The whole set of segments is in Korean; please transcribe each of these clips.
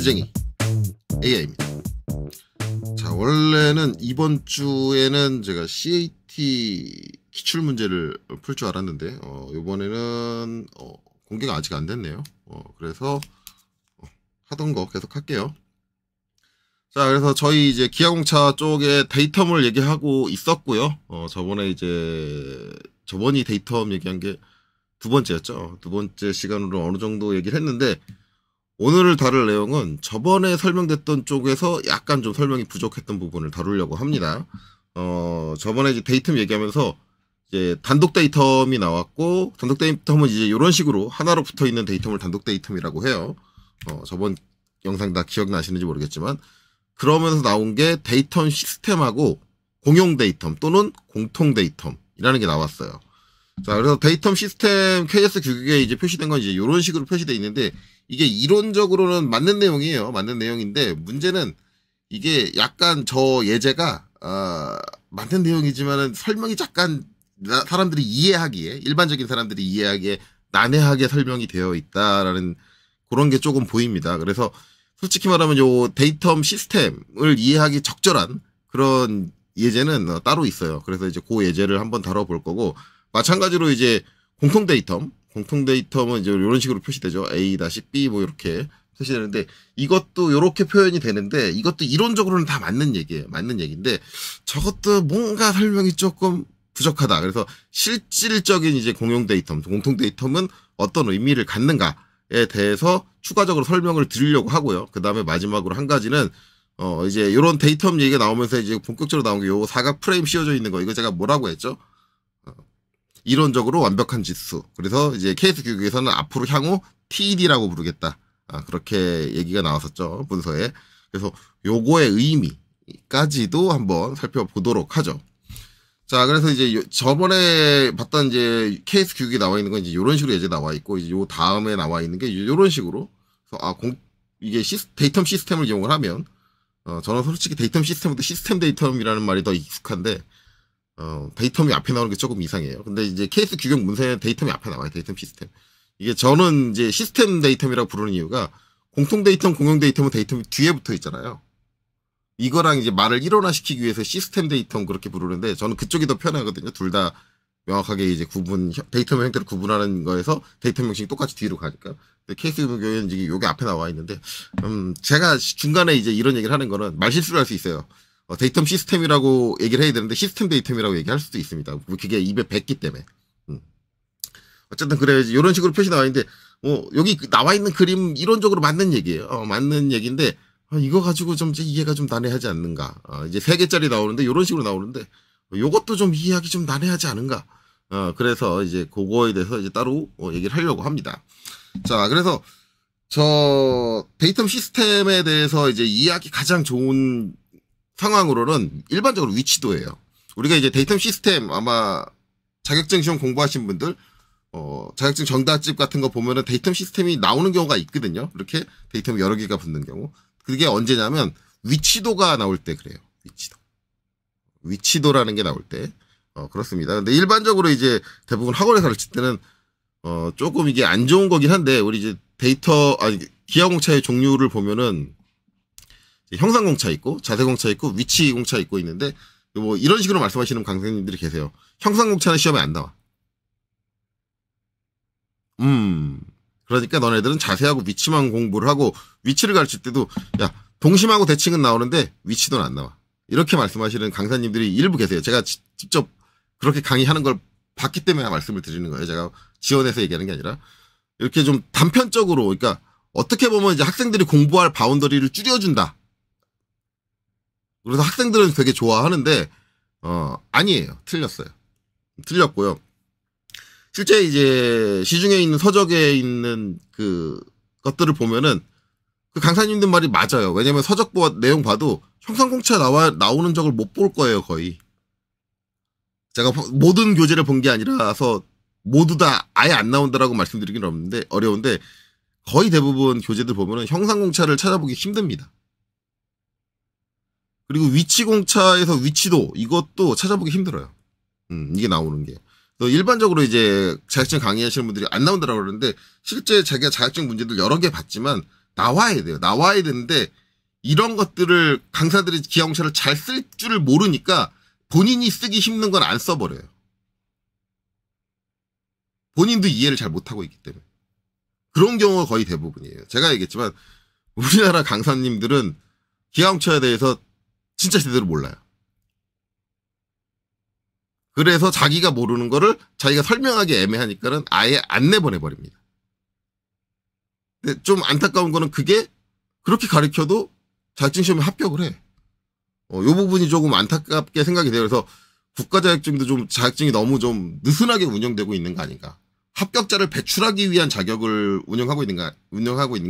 가드쟁이 AI입니다. 자, 원래는 이번 주에는 제가 CAT 기출 문제를 풀 줄 알았는데 이번에는 공개가 아직 안 됐네요. 그래서 하던 거 계속 할게요. 자, 그래서 저희 이제 기아공차 쪽에 데이텀을 얘기하고 있었고요. 저번이 데이텀 얘기한 게 두 번째였죠. 두 번째 시간으로 어느 정도 얘기를 했는데, 오늘 다룰 내용은 저번에 설명됐던 쪽에서 약간 좀 설명이 부족했던 부분을 다루려고 합니다. 저번에 이제 데이텀 얘기하면서 이제 단독 데이텀이 나왔고, 단독 데이텀은 이제 이런 식으로 하나로 붙어 있는 데이텀을 단독 데이텀이라고 해요. 저번 영상 다 기억나시는지 모르겠지만, 그러면서 나온 게 데이텀 시스템하고 공용 데이텀 또는 공통 데이텀이라는 게 나왔어요. 자, 그래서 데이텀 시스템 KS 규격에 이제 표시된 건 이제 이런 식으로 표시되어 있는데, 이게 이론적으로는 맞는 내용이에요. 맞는 내용인데, 문제는 이게 약간 저 예제가, 맞는 내용이지만은 설명이 잠깐 사람들이 이해하기에, 일반적인 사람들이 이해하기에 난해하게 설명이 되어 있다라는 그런 게 조금 보입니다. 그래서 솔직히 말하면 요 데이텀 시스템을 이해하기 적절한 그런 예제는 따로 있어요. 그래서 이제 그 예제를 한번 다뤄볼 거고, 마찬가지로 이제 공통 데이텀은 이제 이런 식으로 표시되죠. A-B 뭐 이렇게 표시되는데, 이것도 이렇게 표현이 되는데, 이것도 이론적으로는 다 맞는 얘기예요. 맞는 얘기인데, 저것도 뭔가 설명이 조금 부족하다. 그래서 실질적인 이제 공통 데이텀은 어떤 의미를 갖는가에 대해서 추가적으로 설명을 드리려고 하고요. 그 다음에 마지막으로 한 가지는, 이제 이런 데이텀 얘기가 나오면서 이제 본격적으로 나온 게 요 사각 프레임 씌워져 있는 거, 이거 제가 뭐라고 했죠? 이론적으로 완벽한 지수. 그래서 이제 KS 규격에서는 앞으로 향후 TD라고 부르겠다. 그렇게 얘기가 나왔었죠. 문서에. 그래서 요거의 의미까지도 한번 살펴보도록 하죠. 자, 그래서 이제 저번에 봤던 이제 KS 규격이 나와 있는 건 이제 이런 식으로 예제 나와 있고, 이제 요 다음에 나와 있는 게 이런 식으로. 그래서 이게 데이텀 시스템을 이용을 하면, 저는 솔직히 데이텀 시스템보다 시스템 데이텀이라는 말이 더 익숙한데, 데이텀이 앞에 나오는 게 조금 이상해요. 근데 이제 KS 규격 문서에 데이텀이 앞에 나와요. 데이텀 시스템. 이게 저는 이제 시스템 데이텀이라고 부르는 이유가, 공통 데이텀, 공용 데이텀은 데이텀이 뒤에 붙어 있잖아요. 이거랑 이제 말을 일원화시키기 위해서 시스템 데이텀 그렇게 부르는데, 저는 그쪽이 더 편하거든요. 둘 다 명확하게 이제 데이텀 형태를 구분하는 거에서 데이텀 형식이 똑같이 뒤로 가니까. 근데 KS 규격은 이제 요게 앞에 나와 있는데, 제가 중간에 이제 이런 얘기를 하는 거는 말실수를 할 수 있어요. 데이텀 시스템이라고 얘기를 해야 되는데 시스템 데이텀이라고 얘기할 수도 있습니다. 그게 입에 뱉기 때문에. 어쨌든 그래야지. 이런 식으로 표시 나와 있는데, 여기 나와 있는 그림 이론적으로 맞는 얘기예요. 맞는 얘기인데, 이거 가지고 좀 이해가 좀 난해하지 않는가. 이제 3개짜리 나오는데 이런 식으로 나오는데, 요것도 좀 이해하기 좀 난해하지 않은가. 그래서 이제 그거에 대해서 이제 따로 얘기를 하려고 합니다. 자, 그래서 저 데이텀 시스템에 대해서 이제 이해하기 가장 좋은 상황으로는 일반적으로 위치도예요. 우리가 이제 데이텀 시스템 아마 자격증 시험 공부하신 분들, 자격증 정답집 같은 거 보면은 데이텀 시스템이 나오는 경우가 있거든요. 이렇게 데이텀 여러 개가 붙는 경우. 그게 언제냐면 위치도가 나올 때 그래요. 위치도라는 게 나올 때. 그렇습니다. 근데 일반적으로 이제 대부분 학원에서 가르칠 때는, 조금 이게 안 좋은 거긴 한데, 우리 이제 기아공차의 종류를 보면은, 형상공차 있고, 자세공차 있고, 위치공차 있고 있는데, 뭐, 이런 식으로 말씀하시는 강사님들이 계세요. 형상공차는 시험에 안 나와. 그러니까 너네들은 자세하고 위치만 공부를 하고, 위치를 가르칠 때도, 야, 동심하고 대칭은 나오는데, 위치도는 안 나와. 이렇게 말씀하시는 강사님들이 일부 계세요. 제가 직접 그렇게 강의하는 걸 봤기 때문에 말씀을 드리는 거예요. 제가 지원해서 얘기하는 게 아니라. 이렇게 좀 단편적으로, 그러니까, 어떻게 보면 이제 학생들이 공부할 바운더리를 줄여준다. 그래서 학생들은 되게 좋아하는데, 아니에요. 틀렸고요. 실제 이제 시중에 있는 서적에 있는 그 것들을 보면은 그 강사님들 말이 맞아요. 왜냐면 서적 내용 봐도 형상공차 나오는 적을 못 볼 거예요, 거의. 제가 모든 교재를 본 게 아니라서 모두 다 아예 안 나온다라고 말씀드리긴 어려운데 거의 대부분 교재들 보면은 형상공차를 찾아보기 힘듭니다. 그리고 위치공차에서 위치도 이것도 찾아보기 힘들어요. 이게 나오는 게. 일반적으로 이제 자격증 강의하시는 분들이 안 나온다라고 그러는데 실제 자기가 자격증 문제들 여러 개 봤지만 나와야 돼요. 나와야 되는데 이런 것들을 강사들이 기하공차를 잘 쓸 줄을 모르니까 본인이 쓰기 힘든 건 안 써버려요. 본인도 이해를 잘 못하고 있기 때문에. 그런 경우가 거의 대부분이에요. 제가 얘기했지만 우리나라 강사님들은 기하공차에 대해서 진짜 제대로 몰라요. 그래서 자기가 모르는 거를 자기가 설명하기 애매하니까는 아예 안 내보내버립니다. 근데 좀 안타까운 거는 그게 그렇게 가르쳐도 자격증 시험에 합격을 해. 요 부분이 조금 안타깝게 생각이 돼요. 그래서 국가 자격증도 좀 자격증이 너무 좀 느슨하게 운영되고 있는 거 아닌가. 합격자를 배출하기 위한 자격을 운영하고 있는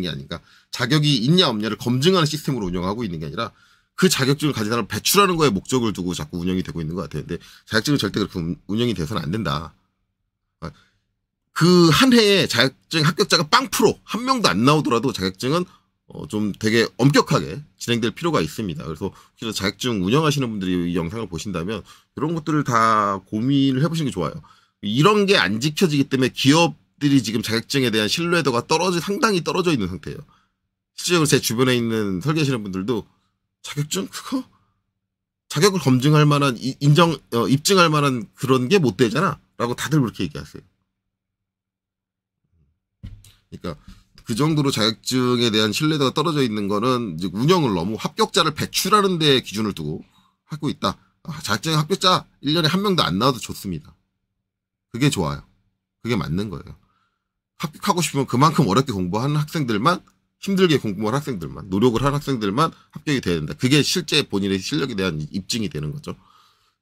게 아닌가. 자격이 있냐 없냐를 검증하는 시스템으로 운영하고 있는 게 아니라 그 자격증을 가진 사람을 배출하는 거에 목적을 두고 자꾸 운영이 되고 있는 것 같아요. 근데 자격증은 절대 그렇게 운영이 돼서는 안 된다. 그 한 해에 자격증 합격자가 0% 한 명도 안 나오더라도 자격증은 좀 되게 엄격하게 진행될 필요가 있습니다. 그래서 혹시 자격증 운영하시는 분들이 이 영상을 보신다면 이런 것들을 다 고민을 해보시는 게 좋아요. 이런 게 안 지켜지기 때문에 기업들이 지금 자격증에 대한 신뢰도가 상당히 떨어져 있는 상태예요. 실제로 제 주변에 있는 설계하시는 분들도 자격증 그거 자격을 검증할 만한 입증할 만한 그런 게 못 되잖아 라고 다들 그렇게 얘기하세요. 그러니까 그 정도로 자격증에 대한 신뢰도가 떨어져 있는 거는 이제 운영을 너무 합격자를 배출하는 데 기준을 두고 하고 있다. 자격증 합격자 1년에 한 명도 안 나와도 좋습니다. 그게 좋아요. 그게 맞는 거예요. 합격하고 싶으면 그만큼 어렵게 공부하는 학생들만, 힘들게 공부한 학생들만, 노력을 한 학생들만 합격이 돼야 된다. 그게 실제 본인의 실력에 대한 입증이 되는 거죠.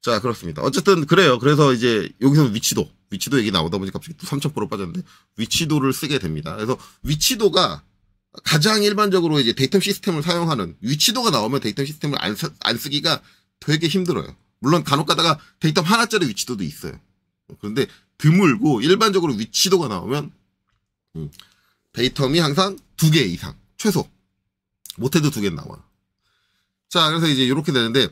자, 그렇습니다. 어쨌든 그래요. 그래서 이제 여기서 위치도 얘기 나오다 보니까 갑자기 또 3,000% 빠졌는데 위치도를 쓰게 됩니다. 그래서 위치도가 가장 일반적으로 이제 데이터 시스템을 사용하는 위치도가 나오면 데이터 시스템을 안 쓰기가 되게 힘들어요. 물론 간혹 가다가 데이터 하나짜리 위치도도 있어요. 그런데 드물고 일반적으로 위치도가 나오면 데이텀이 항상 2개 이상 최소 못해도 2개 나와. 자, 그래서 이제 이렇게 되는데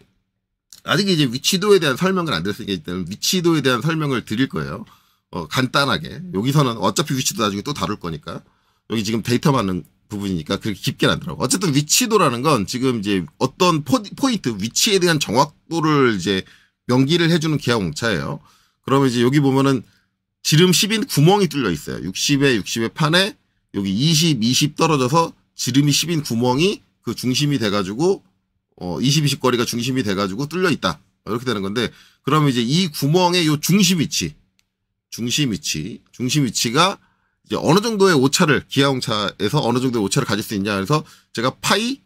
아직 이제 위치도에 대한 설명을 안 드렸으니까 일단 위치도에 대한 설명을 드릴 거예요. 간단하게 여기서는 어차피 위치도 나중에 또 다룰 거니까 여기 지금 데이터 많은 부분이니까 그렇게 깊게는 안 들어가고 어쨌든 위치도라는 건 지금 이제 어떤 포인트 위치에 대한 정확도를 이제 명기를 해주는 기하공차예요. 그러면 이제 여기 보면은 지름 10인 구멍이 뚫려 있어요. 60에 판에 여기 20 떨어져서 지름이 10인 구멍이 그 중심이 돼가지고 20 거리가 중심이 돼가지고 뚫려 있다. 이렇게 되는 건데 그러면 이제 이 구멍의 요 중심 위치가 이제 어느 정도의 오차를 기하공차에서 어느 정도의 오차를 가질 수 있냐 그래서 제가 파이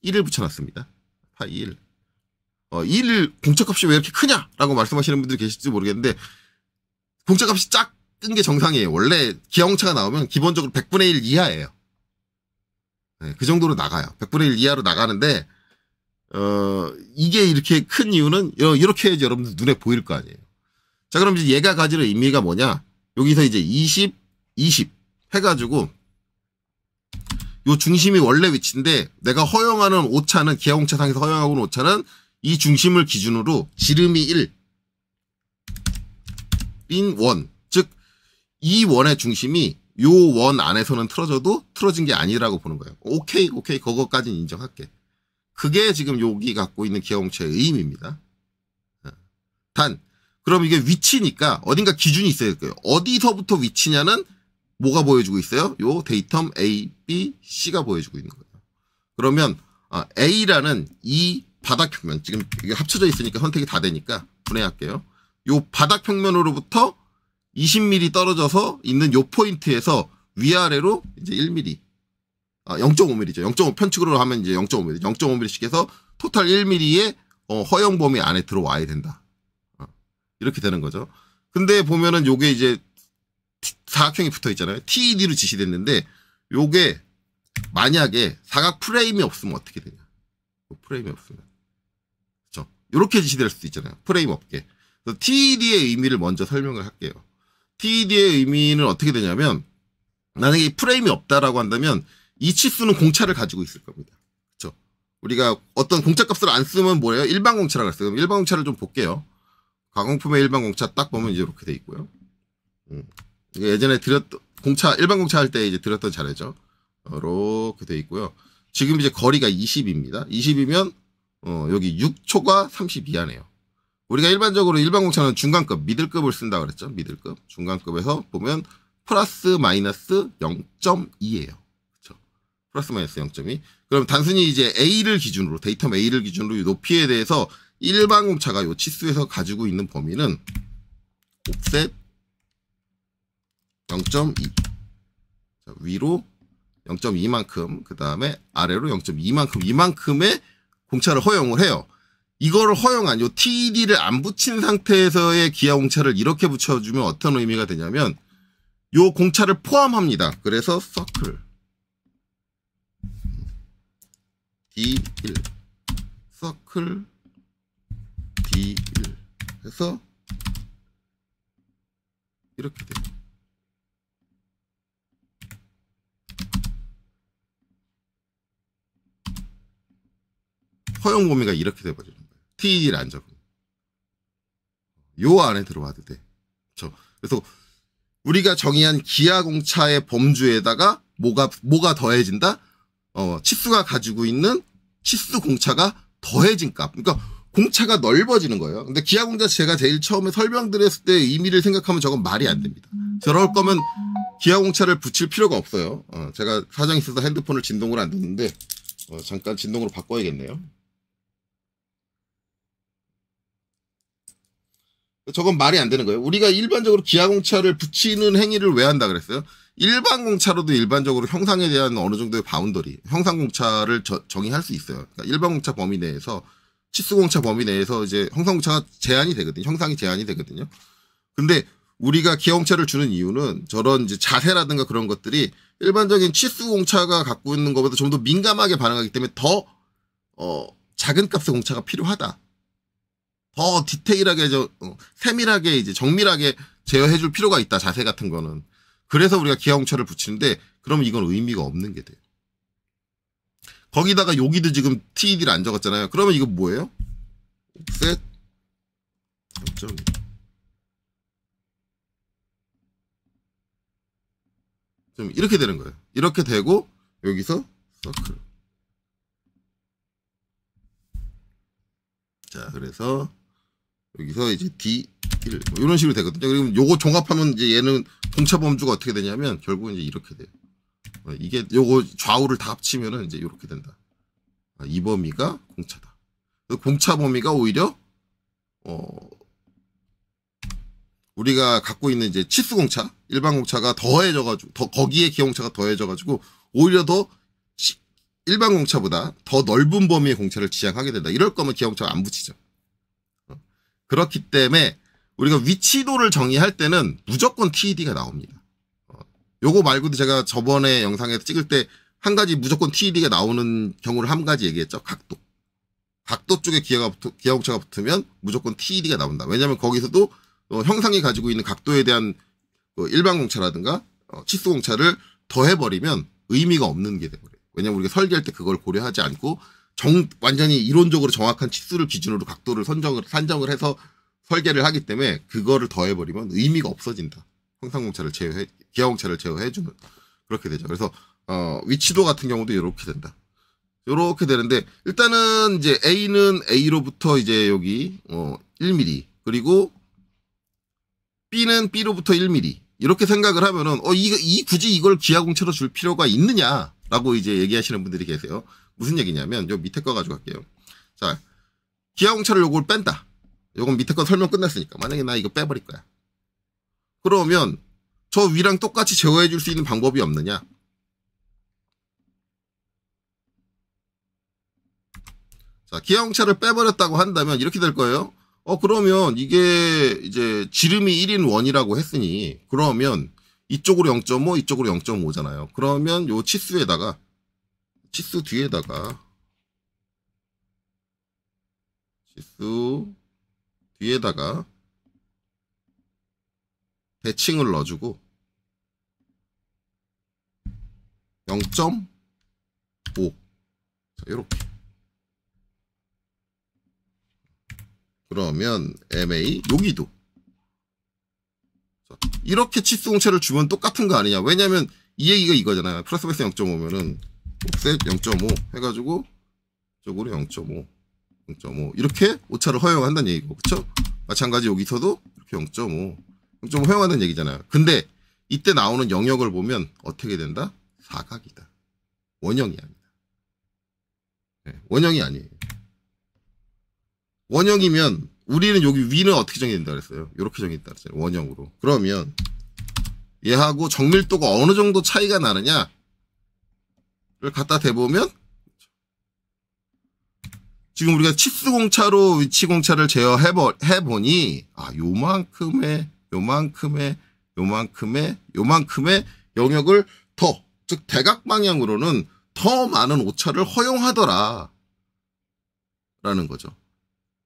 1을 붙여놨습니다. 파이 1. 1 공차값이 왜 이렇게 크냐라고 말씀하시는 분들이 계실지 모르겠는데 공차값이 작은 게 정상이에요. 원래 기하공차가 나오면 기본적으로 100분의 1 이하예요. 네, 그 정도로 나가요. 100분의 1 이하로 나가는데 이게 이렇게 큰 이유는 이렇게 해야지 여러분들 눈에 보일 거 아니에요. 자, 그럼 이제 얘가 가지는 의미가 뭐냐? 여기서 이제 20 해가지고 요 중심이 원래 위치인데 내가 허용하는 오차는 기하공차상에서 허용하고 있는 오차는 이 중심을 기준으로 지름이 1인 원, 즉 이 원의 중심이 요 원 안에서는 틀어져도 틀어진 게 아니라고 보는 거예요. 오케이 그거까지는 인정할게. 그게 지금 여기 갖고 있는 기하공차의 의미입니다. 단 그럼 이게 위치니까 어딘가 기준이 있어야 될 거예요. 어디서부터 위치냐는 뭐가 보여주고 있어요? 요 데이텀 A, B, C가 보여주고 있는 거예요. 그러면 A라는 이 바닥 평면, 지금 이게 합쳐져 있으니까 선택이 다 되니까 분해할게요. 요 바닥 평면으로부터 20mm 떨어져서 있는 요 포인트에서 위아래로 이제 1mm, 0.5mm죠. 0.5 편측으로 하면 이제 0.5mm, 0.5mm씩 해서 토탈 1mm의 허용 범위 안에 들어와야 된다. 이렇게 되는 거죠. 근데 보면은 요게 이제 사각형이 붙어 있잖아요. TED로 지시됐는데 요게 만약에 사각 프레임이 없으면 어떻게 되냐? 프레임이 없으면. 그렇죠? 이렇게 지시될 수도 있잖아요. 프레임 없게. 그래서 TED의 의미를 먼저 설명을 할게요. TED의 의미는 어떻게 되냐면 만약에 이 프레임이 없다라고 한다면 이 치수는 공차를 가지고 있을 겁니다. 그렇죠? 우리가 어떤 공차값을 안 쓰면 뭐예요? 일반 공차라고 했어요. 그럼 일반 공차를 좀 볼게요. 가공품의 일반 공차 딱 보면 이제 이렇게 돼 있고요. 예전에 일반 공차 할 때 이제 드렸던 자료죠. 이렇게 돼 있고요. 지금 이제 거리가 20입니다. 20이면 여기 6초가 32하네요. 우리가 일반적으로 일반공차는 중간급, 미들급을 쓴다 그랬죠. 미들급, 중간급에서 보면 플러스 마이너스 0.2예요. 그렇죠? 플러스 마이너스 0.2. 그럼 단순히 이제 A를 기준으로, 데이텀 A를 기준으로 이 높이에 대해서 일반공차가 요 치수에서 가지고 있는 범위는 옵셋 0.2. 자, 위로 0.2만큼, 그 다음에 아래로 0.2만큼, 이만큼의 공차를 허용을 해요. 이거를 허용한, 요 TED를 안 붙인 상태에서의 기아 공차를 이렇게 붙여주면 어떤 의미가 되냐면, 요 공차를 포함합니다. 그래서 서클 D1, 서클 D1 해서 이렇게 돼요. 허용 범위가 이렇게 돼버리는 거예요. TED를 안 적으면. 요 안에 들어와도 돼. 그렇죠? 그래서 우리가 정의한 기아 공차의 범주에다가 뭐가 더해진다? 치수가 가지고 있는 치수 공차가 더해진 값. 그러니까 공차가 넓어지는 거예요. 근데 기아 공차 제가 제일 처음에 설명드렸을 때 의미를 생각하면 저건 말이 안 됩니다. 저럴 거면 기아 공차를 붙일 필요가 없어요. 제가 사정이 있어서 핸드폰을 진동으로 안 듣는데 잠깐 진동으로 바꿔야겠네요. 저건 말이 안 되는 거예요. 우리가 일반적으로 기아 공차를 붙이는 행위를 왜 한다 그랬어요? 일반 공차로도 일반적으로 형상에 대한 어느 정도의 바운더리, 형상 공차를 정의할 수 있어요. 그러니까 일반 공차 범위 내에서, 치수 공차 범위 내에서 이제 형상 공차가 제한이 되거든요. 형상이 제한이 되거든요. 근데 우리가 기아 공차를 주는 이유는 저런 이제 자세라든가 그런 것들이 일반적인 치수 공차가 갖고 있는 것보다 좀 더 민감하게 반응하기 때문에 더 작은 값의 공차가 필요하다. 더 디테일하게 세밀하게 이제 정밀하게 제어해 줄 필요가 있다. 자세 같은 거는. 그래서 우리가 기아 공차를 붙이는데 그러면 이건 의미가 없는 게 돼요. 거기다가 여기도 지금 TED를 안 적었잖아요. 그러면 이거 뭐예요? 옵셋 0.2. 좀 이렇게 되는 거예요. 이렇게 되고 여기서 서클. 자, 그래서 여기서 이제 D1 이런 식으로 되거든요. 그리고 요거 종합하면 이제 얘는 공차 범주가 어떻게 되냐면 결국은 이제 이렇게 돼요. 이게 요거 좌우를 다 합치면은 이제 이렇게 된다. 이 범위가 공차다. 공차 범위가 오히려 우리가 갖고 있는 이제 치수 공차, 일반 공차가 더해져가지고 거기에 기아 공차가 더해져가지고 오히려 더 일반 공차보다 더 넓은 범위의 공차를 지향하게 된다. 이럴 거면 기아 공차가 안 붙이죠. 그렇기 때문에 우리가 위치도를 정의할 때는 무조건 TED가 나옵니다. 요거 말고도 제가 저번에 영상에서 찍을 때 한 가지 무조건 TED가 나오는 경우를 한 가지 얘기했죠. 각도. 각도 쪽에 기아 공차가 붙으면 무조건 TED가 나온다. 왜냐하면 거기서도 형상이 가지고 있는 각도에 대한 일반 공차라든가 치수 공차를 더해버리면 의미가 없는 게 돼버려요. 왜냐하면 우리가 설계할 때 그걸 고려하지 않고 완전히 이론적으로 정확한 치수를 기준으로 각도를 산정을 해서 설계를 하기 때문에 그거를 더해버리면 의미가 없어진다. 형상공차를 기아 공차를 제어해주는 그렇게 되죠. 그래서 위치도 같은 경우도 이렇게 된다. 이렇게 되는데 일단은 이제 A는 A로부터 이제 여기 1mm 그리고 B는 B로부터 1mm 이렇게 생각을 하면은 굳이 이걸 기아 공차로 줄 필요가 있느냐라고 이제 얘기하시는 분들이 계세요. 무슨 얘기냐면 요 밑에 거 가지고 갈게요. 자, 기아 공차를 요걸 뺀다. 요건 밑에 거 설명 끝났으니까 만약에 나 이거 빼버릴 거야. 그러면 저 위랑 똑같이 제어해 줄 수 있는 방법이 없느냐? 자, 기아 공차를 빼버렸다고 한다면 이렇게 될 거예요. 그러면 이게 이제 지름이 1인 원이라고 했으니 그러면 이쪽으로 0.5, 이쪽으로 0.5잖아요. 그러면 요 치수 뒤에다가 대칭을 넣어주고 0.5 자, 요렇게 그러면 MA 여기도 자, 이렇게 치수 공차를 주면 똑같은 거 아니냐. 왜냐면 이 얘기가 이거잖아요. 플러스 마이너스 0.5면은 옵셋 0.5 해가지고 쪽으로 0.5 이렇게 오차를 허용한다는 얘기고, 그쵸? 마찬가지 여기서도 이렇게 0.5 허용한다는 얘기잖아요. 근데 이때 나오는 영역을 보면 어떻게 된다? 사각이다. 원형이 아니다. 네, 원형이 아니에요. 원형이면 우리는 여기 위는 어떻게 정의된다 그랬어요? 이렇게 정의된다 그랬어요. 원형으로. 그러면 얘하고 정밀도가 어느 정도 차이가 나느냐를 갖다 대보면, 지금 우리가 치수공차로 위치공차를 제어해보니, 요만큼의 영역을 더, 즉 대각 방향으로는 더 많은 오차를 허용하더라 라는 거죠.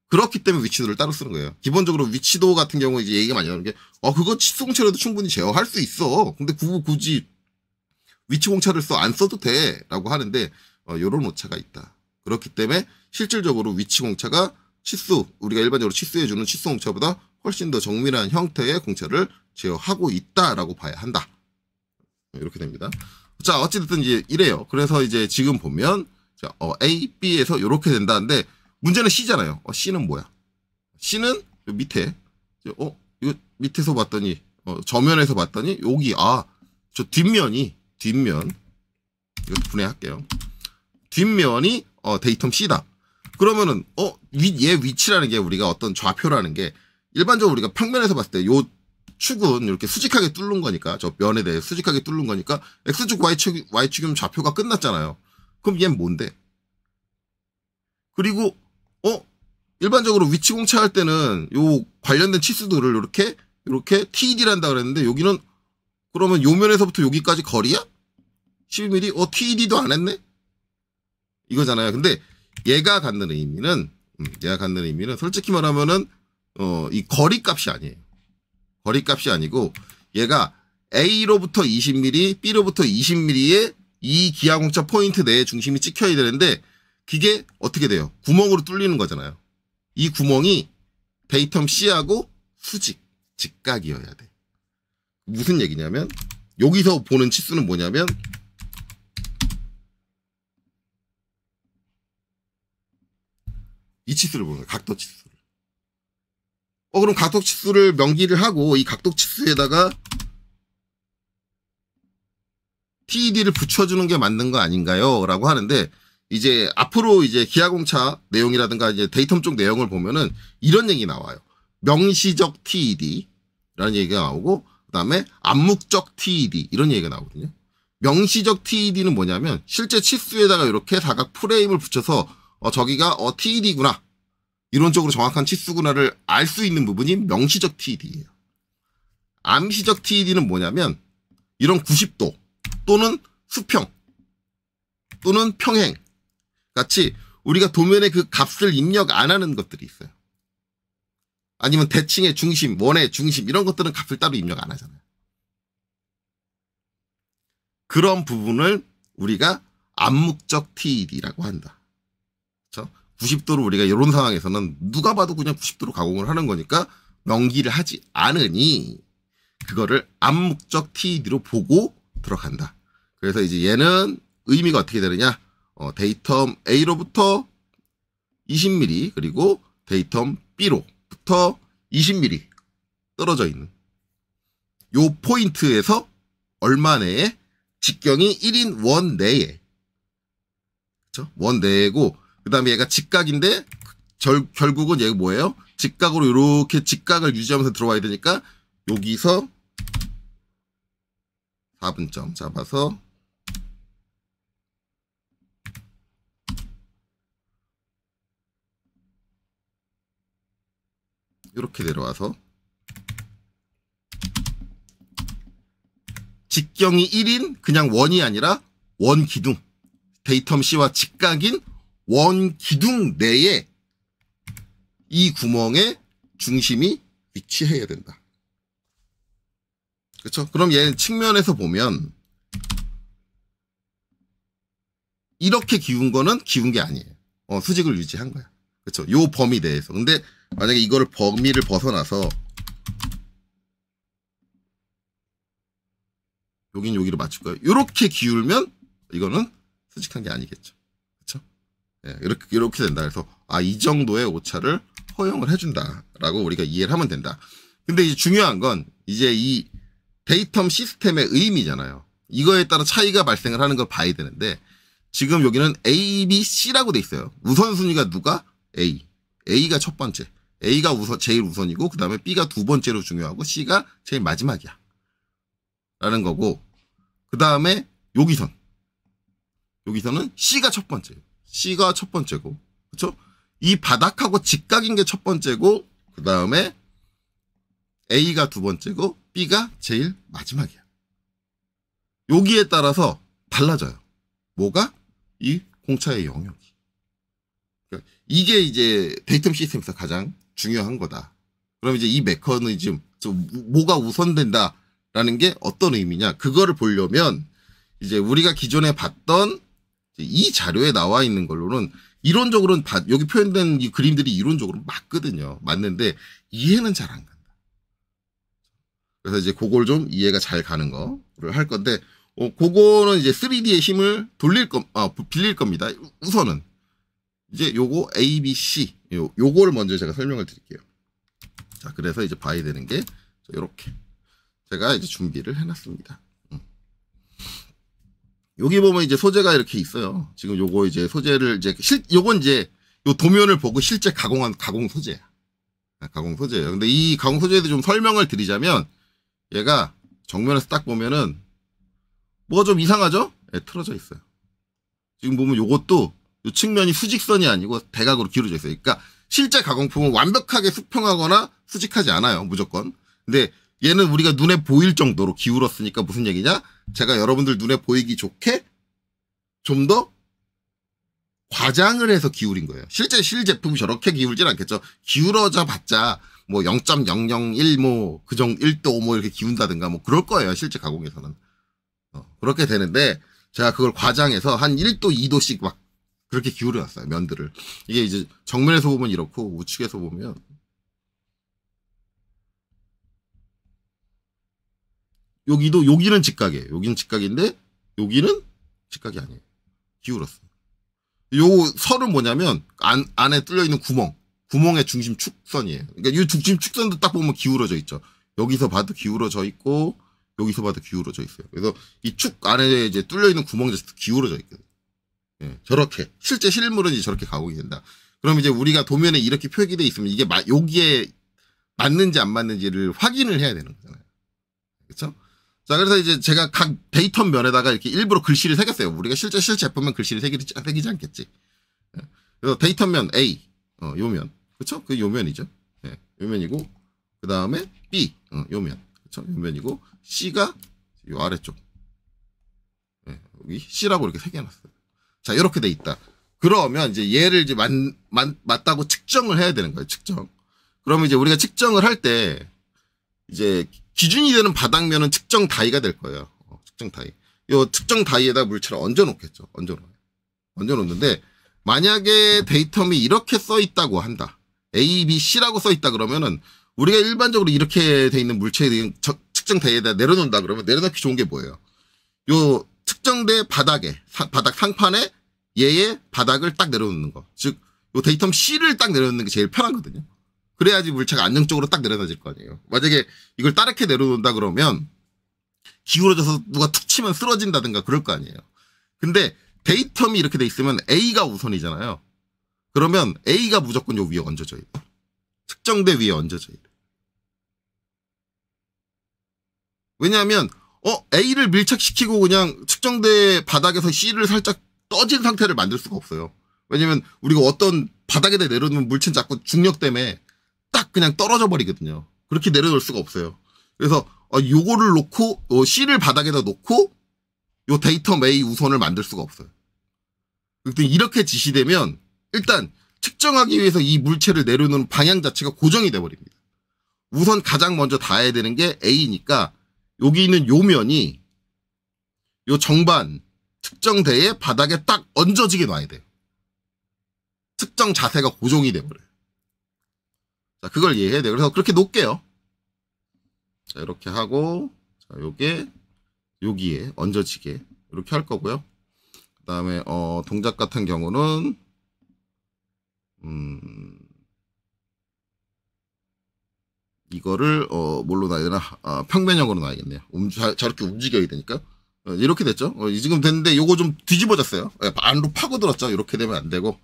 그렇기 때문에 위치도를 따로 쓰는 거예요. 기본적으로 위치도 같은 경우 이제 얘기가 많이 나오는 게, 그거 치수공차로도 충분히 제어할 수 있어. 근데 굳이 위치공차를 안 써도 돼. 라고 하는데, 요런 오차가 있다. 그렇기 때문에 실질적으로 위치공차가 우리가 일반적으로 치수해주는 치수공차보다 훨씬 더 정밀한 형태의 공차를 제어하고 있다라고 봐야 한다. 이렇게 됩니다. 자, 어찌됐든 이제 이래요. 그래서 이제 지금 보면, 자, A, B에서 이렇게 된다는데, 문제는 C잖아요. C는 뭐야? C는 밑에, 이거 밑에서 봤더니, 저면에서 봤더니, 여기, 저 뒷면, 이거 분해할게요. 뒷면이, 데이텀 C다. 그러면은, 얘 위치라는 게 우리가 어떤 좌표라는 게, 일반적으로 우리가 평면에서 봤을 때, 요 축은 이렇게 수직하게 뚫는 거니까, 저 면에 대해 수직하게 뚫는 거니까, X축, Y축이면 좌표가 끝났잖아요. 그럼 얘는 뭔데? 그리고, 일반적으로 위치 공차할 때는 요 관련된 치수들을 이렇게 TED란다 그랬는데, 여기는 그러면 요 면에서부터 여기까지 거리야? 12mm? TED도 안 했네? 이거잖아요. 근데 얘가 갖는 의미는 솔직히 말하면은, 이 거리값이 아니에요. 거리값이 아니고, 얘가 A로부터 20mm, B로부터 20mm의 이 기하공차 포인트 내에 중심이 찍혀야 되는데, 그게 어떻게 돼요? 구멍으로 뚫리는 거잖아요. 이 구멍이 데이텀 C하고 직각이어야 돼. 무슨 얘기냐면, 여기서 보는 치수는 뭐냐면, 이 치수를 보는 거예요. 각도 치수를. 그럼 각도 치수를 명기를 하고, 이 각도 치수에다가 TED를 붙여주는 게 맞는 거 아닌가요? 라고 하는데, 이제 앞으로 이제 기하공차 내용이라든가 이제 데이텀 쪽 내용을 보면은 이런 얘기 나와요. 명시적 TED라는 얘기가 나오고, 그 다음에 암묵적 TED 이런 얘기가 나오거든요. 명시적 TED는 뭐냐면, 실제 치수에다가 이렇게 사각 프레임을 붙여서 저기가 TED구나, 이론적으로 정확한 치수구나를 알 수 있는 부분이 명시적 TED예요. 암시적 TED는 뭐냐면, 이런 90도 또는 수평 또는 평행 같이 우리가 도면에 그 값을 입력 안 하는 것들이 있어요. 아니면 대칭의 중심, 원의 중심 이런 것들은 값을 따로 입력 안 하잖아요. 그런 부분을 우리가 암묵적 TED라고 한다. 그렇죠? 90도로 우리가 이런 상황에서는 누가 봐도 그냥 90도로 가공을 하는 거니까 명기를 하지 않으니 그거를 암묵적 TED로 보고 들어간다. 그래서 이제 얘는 의미가 어떻게 되느냐? 데이텀 A로부터 20mm 그리고 데이텀 B로부터 20mm 떨어져 있는 요 포인트에서 얼마 내에 직경이 1인 원 내에, 그렇죠? 원 내고, 그 다음에 얘가 직각인데 결국은 얘가 뭐예요? 직각으로 이렇게 직각을 유지하면서 들어와야 되니까 여기서 4분점 잡아서 이렇게 내려와서 직경이 1인 그냥 원이 아니라 원 기둥, 데이텀 C와 직각인 원 기둥 내에 이 구멍의 중심이 위치해야 된다. 그렇죠? 그럼 얘는 측면에서 보면 이렇게 기운 거는 기운 게 아니에요. 수직을 유지한 거야. 그렇죠? 요 범위 내에서. 근데 만약에 이거를 범위를 벗어나서 여긴 여기로 맞출 거예요. 이렇게 기울면 이거는 수직한 게 아니겠죠. 그렇죠? 예, 이렇게 된다. 그래서 이 정도의 오차를 허용을 해준다라고 우리가 이해를 하면 된다. 근데 이제 중요한 건 이제 이 데이텀 시스템의 의미잖아요. 이거에 따라 차이가 발생을 하는 걸 봐야 되는데 지금 여기는 A, B, C라고 돼 있어요. 우선순위가 누가? A. A가 첫 번째. A가 제일 우선이고 그 다음에 B가 두 번째로 중요하고 C가 제일 마지막이야. 라는 거고 그 다음에 여기서는 C가 첫 번째예요. C가 첫 번째고 그렇죠? 이 바닥하고 직각인 게 첫 번째고 그 다음에 A가 두 번째고 B가 제일 마지막이야. 여기에 따라서 달라져요. 뭐가? 이 공차의 영역이. 그러니까 이게 이제 데이텀 시스템에서 가장 중요한 거다. 그럼 이제 이 메커니즘, 뭐가 우선된다라는 게 어떤 의미냐? 그거를 보려면 이제 우리가 기존에 봤던 이 자료에 나와 있는 걸로는 이론적으로는 여기 표현된 이 그림들이 이론적으로 맞거든요. 맞는데 이해는 잘 안 간다. 그래서 이제 그걸 좀 이해가 잘 가는 거를 할 건데, 그거는 이제 3D의 힘을 빌릴 겁니다. 우선은. 이제 요거 A, B, C. 요거를 먼저 제가 설명을 드릴게요. 자, 그래서 이제 봐야 되는 게, 요렇게. 제가 이제 준비를 해놨습니다. 여기 보면 이제 소재가 이렇게 있어요. 지금 요거 이제 소재를 요건 이제 요 도면을 보고 실제 가공 소재야. 가공 소재예요. 근데 이 가공 소재에 좀 설명을 드리자면, 얘가 정면에서 딱 보면은 뭐가 좀 이상하죠? 네, 틀어져 있어요. 지금 보면 요것도 요 측면이 수직선이 아니고 대각으로 기울어져 있어요. 그러니까 실제 가공품은 완벽하게 수평하거나 수직하지 않아요. 무조건. 근데 얘는 우리가 눈에 보일 정도로 기울었으니까 무슨 얘기냐? 제가 여러분들 눈에 보이기 좋게 좀 더 과장을 해서 기울인 거예요. 실제 실제품이 저렇게 기울진 않겠죠. 기울어져 봤자 뭐 0.001 뭐 그 정도 1도 뭐 이렇게 기운다든가 뭐 그럴 거예요. 실제 가공에서는. 그렇게 되는데 제가 그걸 과장해서 한 1도 2도씩 막 그렇게 기울여 놨어요. 면들을. 이게 이제 정면에서 보면 이렇고 우측에서 보면 여기는 직각이에요. 여기는 직각인데 여기는 직각이 아니에요. 기울었어요. 요 설은 뭐냐면 안에 뚫려 있는 구멍의 중심 축선이에요. 그러니까 이 중심 축선도 딱 보면 기울어져 있죠. 여기서 봐도 기울어져 있고 여기서 봐도 기울어져 있어요. 그래서 이 축 안에 이제 뚫려 있는 구멍 자체도 기울어져 있거든요. 예, 저렇게 실제 실물은 이제 저렇게 가공이 된다. 그럼 이제 우리가 도면에 이렇게 표기돼 있으면 이게 여기에 맞는지 안 맞는지를 확인을 해야 되는 거잖아요. 그렇죠? 자, 그래서 이제 제가 각 데이터 면에다가 이렇게 일부러 글씨를 새겼어요. 우리가 실제 제품은 글씨를 새기지 않겠지. 그래서 데이터 면 A, 요 면. 그쵸? 그 요 면이죠. 예, 요 면이고, 그 다음에 B, 요 면. 그쵸? 요 면이고, C가 요 아래쪽. 예, 여기 C라고 이렇게 새겨놨어요. 자, 이렇게 돼 있다. 그러면 이제 얘를 이제 맞다고 측정을 해야 되는 거예요. 측정. 그러면 이제 우리가 측정을 할 때, 이제 기준이 되는 바닥면은 측정 다이가 될 거예요. 측정 다이. 요 측정 다이에다 물체를 얹어놓겠죠. 얹어놓는데 만약에 데이텀이 이렇게 써 있다고 한다. A, B, C라고 써 있다 그러면은 우리가 일반적으로 이렇게 돼 있는 물체에 대한 측정 다이에다 내려놓는다 그러면 내려놓기 좋은 게 뭐예요? 요 측정대 바닥에 바닥 상판에 얘의 바닥을 딱 내려놓는 거. 즉, 요 데이텀 C를 딱 내려놓는 게 제일 편하거든요. 그래야지 물체가 안정적으로 딱 내려놔질 거 아니에요. 만약에 이걸 따르게 내려놓는다 그러면 기울어져서 누가 툭 치면 쓰러진다든가 그럴 거 아니에요. 근데 데이텀이 이렇게 돼 있으면 A가 우선이잖아요. 그러면 A가 무조건 요 위에 얹어져야 돼요. 측정대 위에 얹어져야 돼요. 왜냐하면 A를 밀착시키고 그냥 측정대 바닥에서 C를 살짝 떠진 상태를 만들 수가 없어요. 왜냐면 우리가 어떤 바닥에다 내려놓으면 물체는 자꾸 중력 때문에 딱 그냥 떨어져 버리거든요. 그렇게 내려놓을 수가 없어요. 그래서 요거를 놓고 C를 바닥에다 놓고 요 데이터 A 우선을 만들 수가 없어요. 이렇게 지시되면 일단 측정하기 위해서 이 물체를 내려놓는 방향 자체가 고정이 돼 버립니다. 우선 가장 먼저 닿아야 되는 게 A니까 여기 있는 요 면이 요 정반 측정대에 바닥에 딱 얹어지게 놔야 돼요. 측정 자세가 고정이 돼 버려요. 자, 그걸 이해해야 돼요. 그래서 그렇게 놓을게요. 자, 이렇게 하고, 자, 요게 여기에 얹어지게 이렇게 할 거고요. 그 다음에 동작 같은 경우는 이거를 뭘로 놔야 되나? 평면형으로 놔야겠네요. 저렇게 움직여야 되니까. 이렇게 됐죠. 지금 됐는데 요거 좀 뒤집어졌어요. 안으로 파고들었죠. 이렇게 되면 안 되고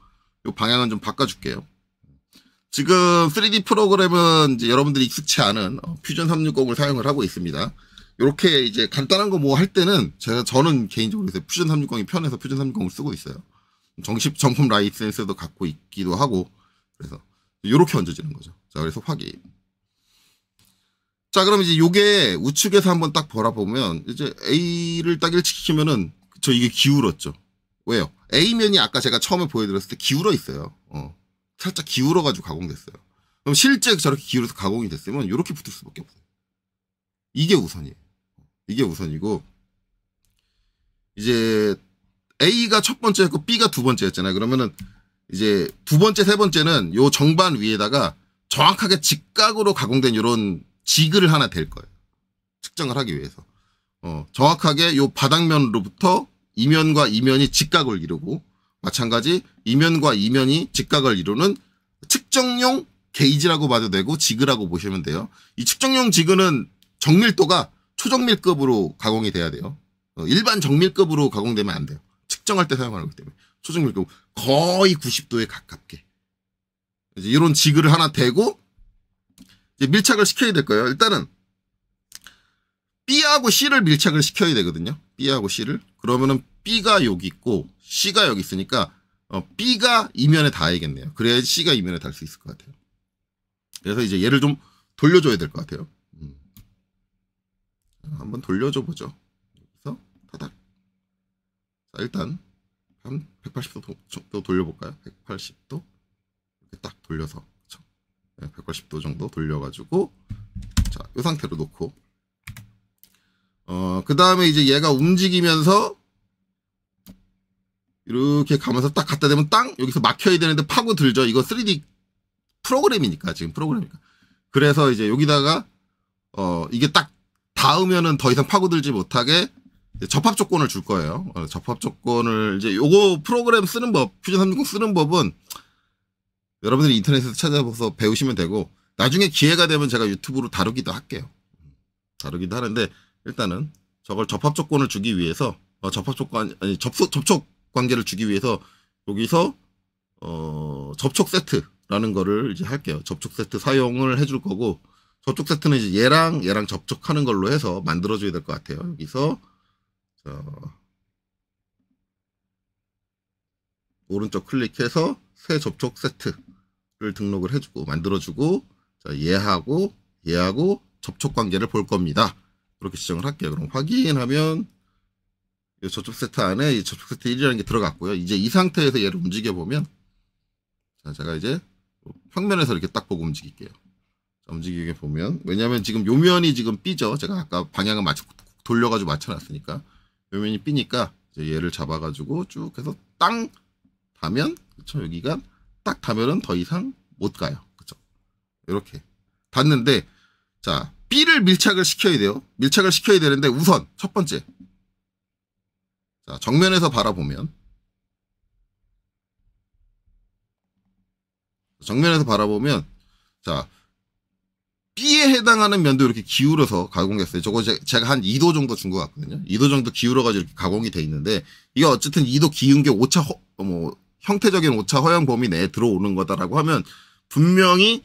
요 방향은 좀 바꿔줄게요. 지금 3D 프로그램은 이제 여러분들이 익숙치 않은 퓨전 360을 사용을 하고 있습니다. 이렇게 이제 간단한 거 뭐 할 때는 저는 개인적으로 퓨전 360이 편해서 퓨전 360을 쓰고 있어요. 정품 라이센스도 갖고 있기도 하고 그래서 이렇게 얹어지는 거죠. 자, 그래서 확인. 자, 그럼 이제 요게 우측에서 한번 딱 바라보면 이제 A를 딱 일치시키면은 이게 기울었죠. 왜요? A면이 아까 제가 처음에 보여드렸을 때 기울어 있어요. 살짝 기울어가지고 가공됐어요. 그럼 실제 저렇게 기울어서 가공이 됐으면 이렇게 붙을 수밖에 없어요. 이게 우선이에요. 이게 우선이고 이제 A가 첫 번째였고 B가 두 번째였잖아요. 그러면은 이제 두 번째, 세 번째는 요 정반 위에다가 정확하게 직각으로 가공된 이런 지그를 하나 댈 거예요. 측정을 하기 위해서. 정확하게 요 바닥면으로부터 이면과 이면이 직각을 이루고 마찬가지 이면과 이면이 직각을 이루는 측정용 게이지라고 봐도 되고 지그라고 보시면 돼요. 이 측정용 지그는 정밀도가 초정밀급으로 가공이 돼야 돼요. 일반 정밀급으로 가공되면 안 돼요. 측정할 때 사용하는 거기 때문에 초정밀급 거의 90도에 가깝게 이제 이런 지그를 하나 대고 이제 밀착을 시켜야 될 거예요. 일단은 B하고 C를 밀착을 시켜야 되거든요. B하고 C를. 그러면은 B가 여기 있고 C가 여기 있으니까 B가 이면에 닿아야겠네요. 그래야지 C가 이면에 닿을 수 있을 것 같아요. 그래서 이제 얘를 좀 돌려줘야 될 것 같아요. 한번 돌려줘 보죠. 여기서 타닥. 자, 일단 한 180도 정도 돌려볼까요? 180도 이렇게 딱 돌려서 180도 정도 돌려가지고 자, 이 상태로 놓고 그 다음에 이제 얘가 움직이면서 이렇게 가면서 딱 갖다 대면 땅 여기서 막혀야 되는데 파고 들죠. 이거 3D 프로그램이니까 지금 프로그램이니까. 그래서 이제 여기다가 이게 딱 닿으면은 더 이상 파고들지 못하게 접합 조건을 줄 거예요. 접합 조건을 이제 요거 프로그램 쓰는 법, 퓨전 360 쓰는 법은 여러분들이 인터넷에서 찾아봐서 배우시면 되고 나중에 기회가 되면 제가 유튜브로 다루기도 할게요. 다루기도 하는데 일단은 저걸 접합 조건을 주기 위해서 접촉 관계를 주기 위해서 여기서 접촉 세트라는 거를 이제 할게요. 접촉 세트 사용을 해줄 거고 접촉 세트는 이제 얘랑 접촉하는 걸로 해서 만들어줘야 될 것 같아요. 여기서 오른쪽 클릭해서 새 접촉 세트를 등록을 해주고 만들어주고 자, 얘하고 접촉 관계를 볼 겁니다. 그렇게 지정을 할게요. 그럼 확인하면 이 접촉 세트 안에 이 접촉 세트 1이라는 게 들어갔고요. 이제 이 상태에서 얘를 움직여 보면 자, 제가 이제 평면에서 이렇게 딱 보고 움직일게요. 자, 움직이게 보면 왜냐하면 지금 요 면이 지금 B죠. 제가 아까 방향을 돌려가지고 맞춰놨으니까 요 면이 B니까 이제 얘를 잡아가지고 쭉 해서 땅 닿으면 그쵸 여기가 딱 닿으면은 더 이상 못 가요. 그쵸 이렇게 닿는데 자 B를 밀착을 시켜야 돼요. 밀착을 시켜야 되는데 우선 첫 번째 자 정면에서 바라보면 자 B에 해당하는 면도 이렇게 기울어서 가공됐어요. 저거 제가 한 2도 정도 준 것 같거든요. 2도 정도 기울어가지고 이렇게 가공이 돼 있는데 이게 어쨌든 2도 기운 게 오차 형태적인 오차 허용 범위 내에 들어오는 거다라고 하면 분명히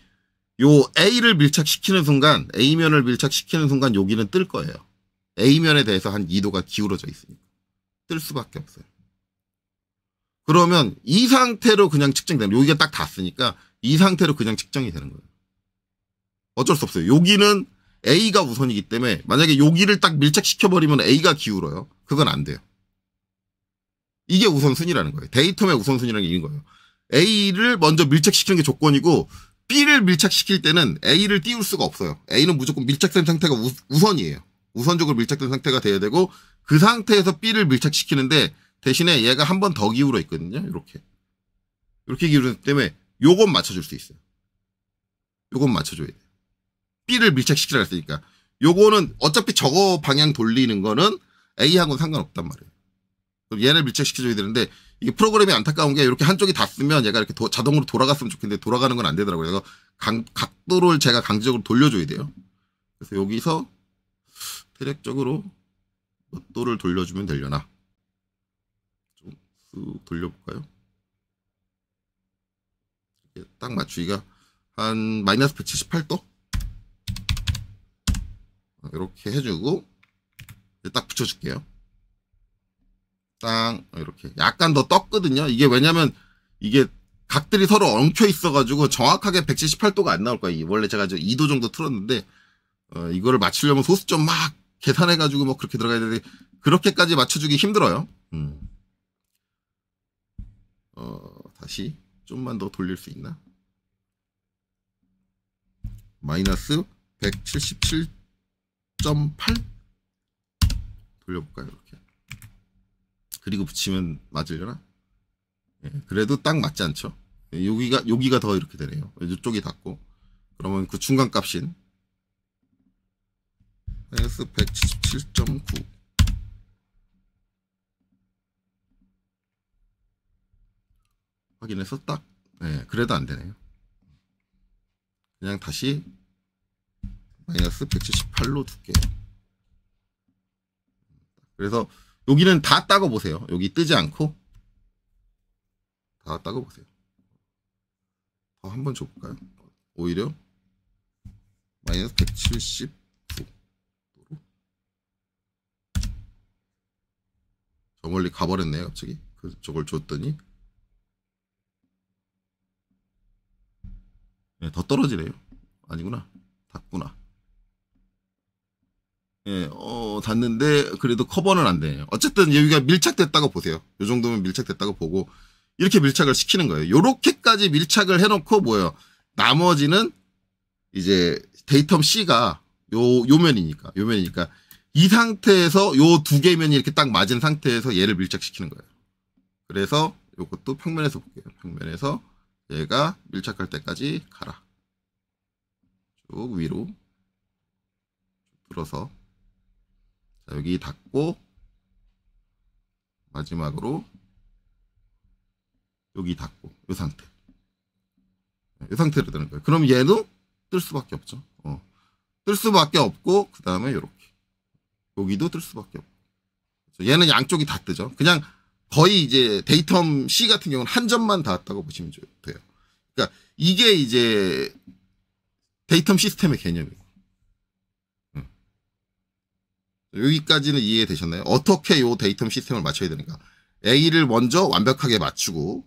요 A를 밀착시키는 순간 A면을 밀착시키는 순간 여기는 뜰 거예요. A면에 대해서 한 2도가 기울어져 있으니까 뜰 수밖에 없어요. 그러면 이 상태로 그냥 측정되는 여기가 딱 닿았으니까 이 상태로 그냥 측정이 되는 거예요. 어쩔 수 없어요. 여기는 A가 우선이기 때문에 만약에 여기를 딱 밀착시켜버리면 A가 기울어요. 그건 안 돼요. 이게 우선순위라는 거예요. 데이텀의 우선순위라는 게 이런 거예요. A를 먼저 밀착시키는 게 조건이고 B를 밀착시킬 때는 A를 띄울 수가 없어요. A는 무조건 밀착된 상태가 우선이에요. 우선적으로 밀착된 상태가 돼야 되고 그 상태에서 B를 밀착시키는데 대신에 얘가 한 번 더 기울어 있거든요. 이렇게 기울었기 때문에 요건 맞춰줄 수 있어요. 요건 맞춰줘야 돼요. B를 밀착시키라 했으니까 요거는 어차피 저거 방향 돌리는 거는 A하고는 상관없단 말이에요. 그럼 얘를 밀착시켜줘야 되는데 이게 프로그램이 안타까운 게 이렇게 한쪽이 닿으면 얘가 이렇게 자동으로 돌아갔으면 좋겠는데 돌아가는 건 안 되더라고요. 그래서 각도를 제가 강제적으로 돌려줘야 돼요. 그래서 여기서 대략적으로 몇 도를 돌려주면 되려나? 좀 쑥 돌려볼까요? 딱 맞추기가 한 마이너스 178도? 이렇게 해주고 딱 붙여줄게요. 딱 이렇게 약간 더 떴거든요. 이게 왜냐면 이게 각들이 서로 엉켜 있어가지고 정확하게 178도가 안 나올 거예요. 원래 제가 2도 정도 틀었는데 이거를 맞추려면 소수점 막 계산해가지고 뭐 그렇게 들어가야 되는데 그렇게까지 맞춰주기 힘들어요. 다시 좀만 더 돌릴 수 있나? 마이너스 177.8 돌려볼까요? 이렇게. 그리고 붙이면 맞으려나? 예, 그래도 딱 맞지 않죠? 예, 여기가 더 이렇게 되네요. 이쪽이 닿고. 그러면 그 중간 값인 마이너스 177.9 확인해서 딱, 예, 그래도 안 되네요. 그냥 다시 마이너스 178로 둘게요. 그래서 여기는 다 따고 보세요. 여기 뜨지 않고 다 따고 보세요. 더 한번 줘볼까요? 오히려 마이너스 179 저 멀리 가버렸네요. 갑자기 저걸 줬더니 네, 더 떨어지네요. 아니구나. 닿구나. 예, 닿는데 그래도 커버는 안 되네요. 어쨌든 여기가 밀착됐다고 보세요. 이 정도면 밀착됐다고 보고 이렇게 밀착을 시키는 거예요. 요렇게까지 밀착을 해놓고 뭐예요? 나머지는 이제 데이텀 C가 요 면이니까 이 상태에서 요 두 개 면이 이렇게 딱 맞은 상태에서 얘를 밀착시키는 거예요. 그래서 요것도 평면에서 볼게요. 평면에서 얘가 밀착할 때까지 가라. 쭉 위로 들어서 자, 여기 닫고 마지막으로 여기 닫고 이 상태. 이 상태로 되는 거예요. 그럼 얘도 뜰 수밖에 없죠. 뜰 수밖에 없고 그 다음에 이렇게 여기도 뜰 수밖에 없고 얘는 양쪽이 다 뜨죠. 그냥 거의 이제 데이텀 C 같은 경우는 한 점만 닿았다고 보시면 돼요. 그러니까 이게 이제 데이텀 시스템의 개념이고 여기까지는 이해되셨나요? 어떻게 요 데이텀 시스템을 맞춰야 되는가? A를 먼저 완벽하게 맞추고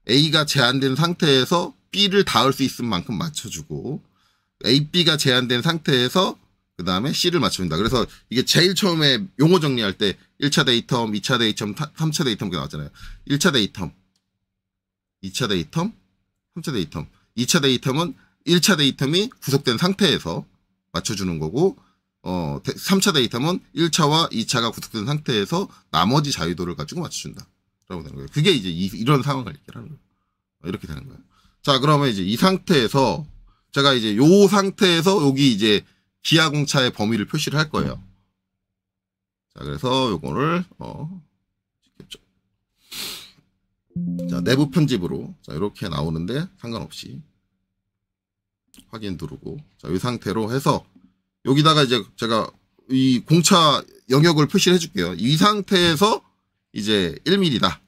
A가 제한된 상태에서 B를 닿을 수 있을 만큼 맞춰주고 A, B가 제한된 상태에서 그 다음에 C를 맞춰준다. 그래서 이게 제일 처음에 용어 정리할 때 1차 데이텀, 2차 데이텀, 3차 데이텀 그게 나왔잖아요. 1차 데이텀, 2차 데이텀, 3차 데이텀. 2차 데이텀은 1차 데이텀이 구속된 상태에서 맞춰주는 거고 3차 데이텀은 1차와 2차가 구속된 상태에서 나머지 자유도를 가지고 맞춰준다. 라고 되는 거예요. 그게 이제 이런 상황을 얘기하는 거예요. 이렇게 되는 거예요. 자, 그러면 이제 이 상태에서 제가 이제 요 상태에서 여기 이제 기하공차의 범위를 표시를 할 거예요. 자, 그래서 요거를 자, 내부 편집으로 자, 이렇게 나오는데 상관없이 확인 누르고 자, 이 상태로 해서 여기다가 이제 제가 이 공차 영역을 표시를 해줄게요. 이 상태에서 이제 1mm다.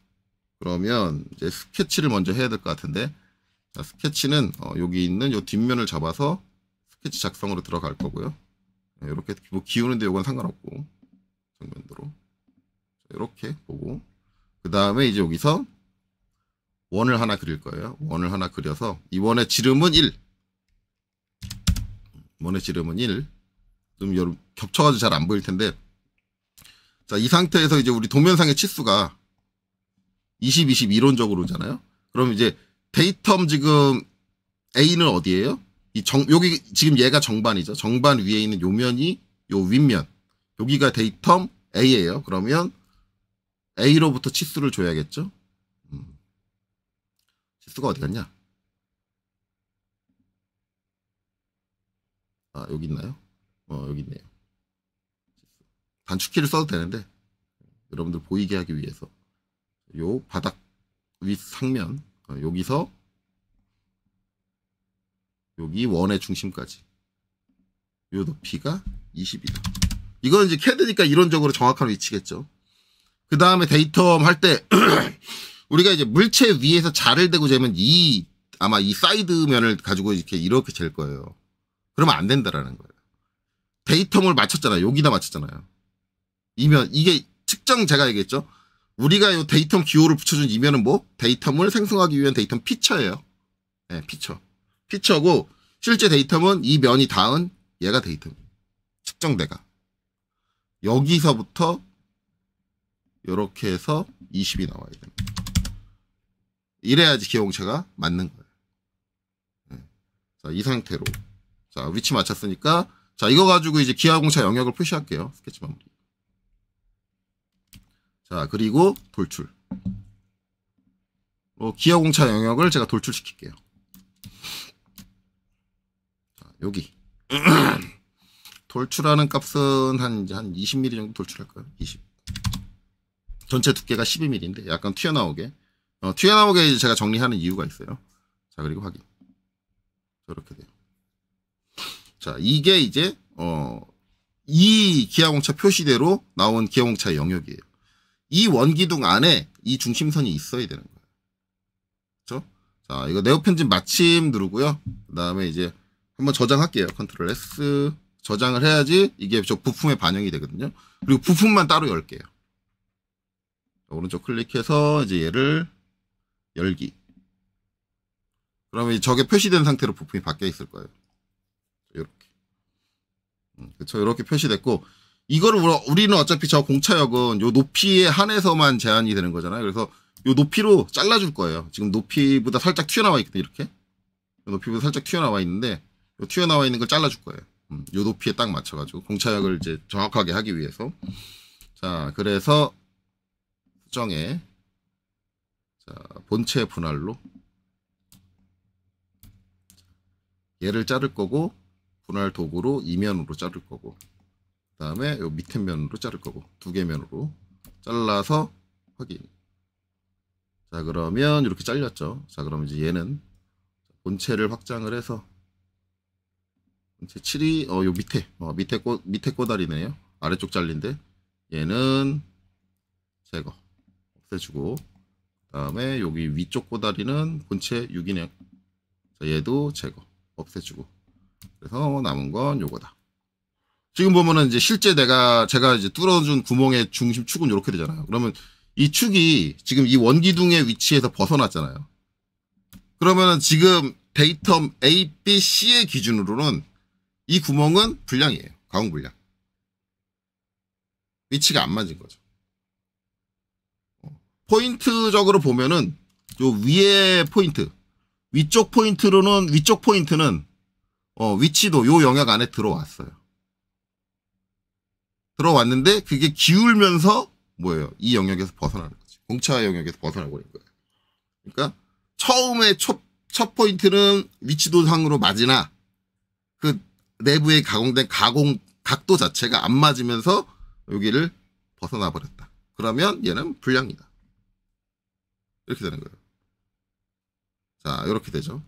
그러면 이제 스케치를 먼저 해야 될 것 같은데 자, 스케치는 여기 있는 요 뒷면을 잡아서 스케치 작성으로 들어갈 거고요. 이렇게 뭐 기우는데 이건 상관없고 정면도로 이렇게 보고 그 다음에 이제 여기서 원을 하나 그릴 거예요. 원을 하나 그려서 이 원의 지름은 1. 원의 지름은 1. 좀 여러분 겹쳐가지고 잘 안 보일 텐데 자, 이 상태에서 이제 우리 도면상의 치수가 20, 20 이론적으로잖아요. 그럼 이제 데이텀 지금 A는 어디예요? 여기 지금 얘가 정반이죠. 정반 위에 있는 요 면이 요 윗면. 여기가 데이텀 A예요. 그러면 A로부터 치수를 줘야겠죠. 치수가 어디 갔냐? 아, 여기 있나요? 여기 있네요. 단축키를 써도 되는데 여러분들 보이게 하기 위해서 요 바닥 윗 상면 여기서 여기 원의 중심까지 요 높이가 20이다. 이건 이제 CAD니까 이론적으로 정확한 위치겠죠. 그 다음에 데이텀 할 때 우리가 이제 물체 위에서 자를 대고 재면 아마 이 사이드 면을 가지고 이렇게 잴 거예요. 그러면 안 된다라는 거예요. 데이텀을 맞췄잖아요. 여기다 맞췄잖아요. 이면 이게 측정 제가 얘기했죠. 우리가 이 데이텀 기호를 붙여준 이면은 뭐? 데이텀을 생성하기 위한 데이텀 피처예요. 네, 피처. 피처고 실제 데이텀은 이 면이 닿은 얘가 데이텀. 측정대가. 여기서부터 이렇게 해서 20이 나와야 됩니다. 이래야지 기호공차가 맞는 거예요. 네. 자, 이 상태로. 자, 위치 맞췄으니까 자, 이거 가지고 이제 기하공차 영역을 표시할게요. 스케치 마무리. 자, 그리고 돌출. 기하공차 영역을 제가 돌출시킬게요. 자, 여기. 돌출하는 값은 한 20mm 정도 돌출할 거예요. 20. 전체 두께가 12mm인데 약간 튀어나오게. 튀어나오게 이제 제가 정리하는 이유가 있어요. 자, 그리고 확인. 이렇게 돼요. 자, 이게 이제 이 기하공차 표시대로 나온 기하공차의 영역이에요. 이 원기둥 안에 이 중심선이 있어야 되는 거예요. 그렇죠? 자, 이거 네오 편집 마침 누르고요. 그다음에 이제 한번 저장할게요. 컨트롤 S 저장을 해야지 이게 저 부품에 반영이 되거든요. 그리고 부품만 따로 열게요. 오른쪽 클릭해서 이제 얘를 열기. 그러면 저게 표시된 상태로 부품이 바뀌어 있을 거예요. 이렇게. 그렇죠. 이렇게 표시됐고 이거를 우리는 어차피 저 공차역은 요 높이에 한해서만 제한이 되는 거잖아요. 그래서 요 높이로 잘라줄 거예요. 지금 높이보다 살짝 튀어나와 있거든요. 이렇게. 높이보다 살짝 튀어나와 있는데 요 튀어나와 있는 걸 잘라줄 거예요. 요 높이에 딱 맞춰가지고 공차역을 이제 정확하게 하기 위해서. 자, 그래서 수정에 자, 본체 분할로 얘를 자를 거고 분할 도구로 이면으로 자를 거고 그 다음에 요 밑에 면으로 자를 거고 두 개 면으로 잘라서 확인. 자, 그러면 이렇게 잘렸죠. 자, 그러면 이제 얘는 본체를 확장을 해서 본체 7이 요 밑에 꼬다리네요. 아래쪽 잘린데 얘는 제거 없애주고 그 다음에 여기 위쪽 꼬다리는 본체 6이네요. 자, 얘도 제거 없애주고 그래서 남은 건 요거다. 지금 보면은 이제 실제 제가 이제 뚫어준 구멍의 중심 축은 이렇게 되잖아요. 그러면 이 축이 지금 이 원기둥의 위치에서 벗어났잖아요. 그러면은 지금 데이텀 A, B, C의 기준으로는 이 구멍은 불량이에요. 가공 불량. 위치가 안 맞은 거죠. 포인트적으로 보면은 요 위에 포인트, 위쪽 포인트는 위치도 요 영역 안에 들어왔어요. 들어왔는데 그게 기울면서 뭐예요? 이 영역에서 벗어나는 거지. 공차 영역에서 벗어나 버린 거예요. 그러니까 처음에 첫 포인트는 위치도상으로 맞으나 그 내부에 가공된 각도 자체가 안 맞으면서 여기를 벗어나 버렸다. 그러면 얘는 불량이다. 이렇게 되는 거예요. 자, 이렇게 되죠.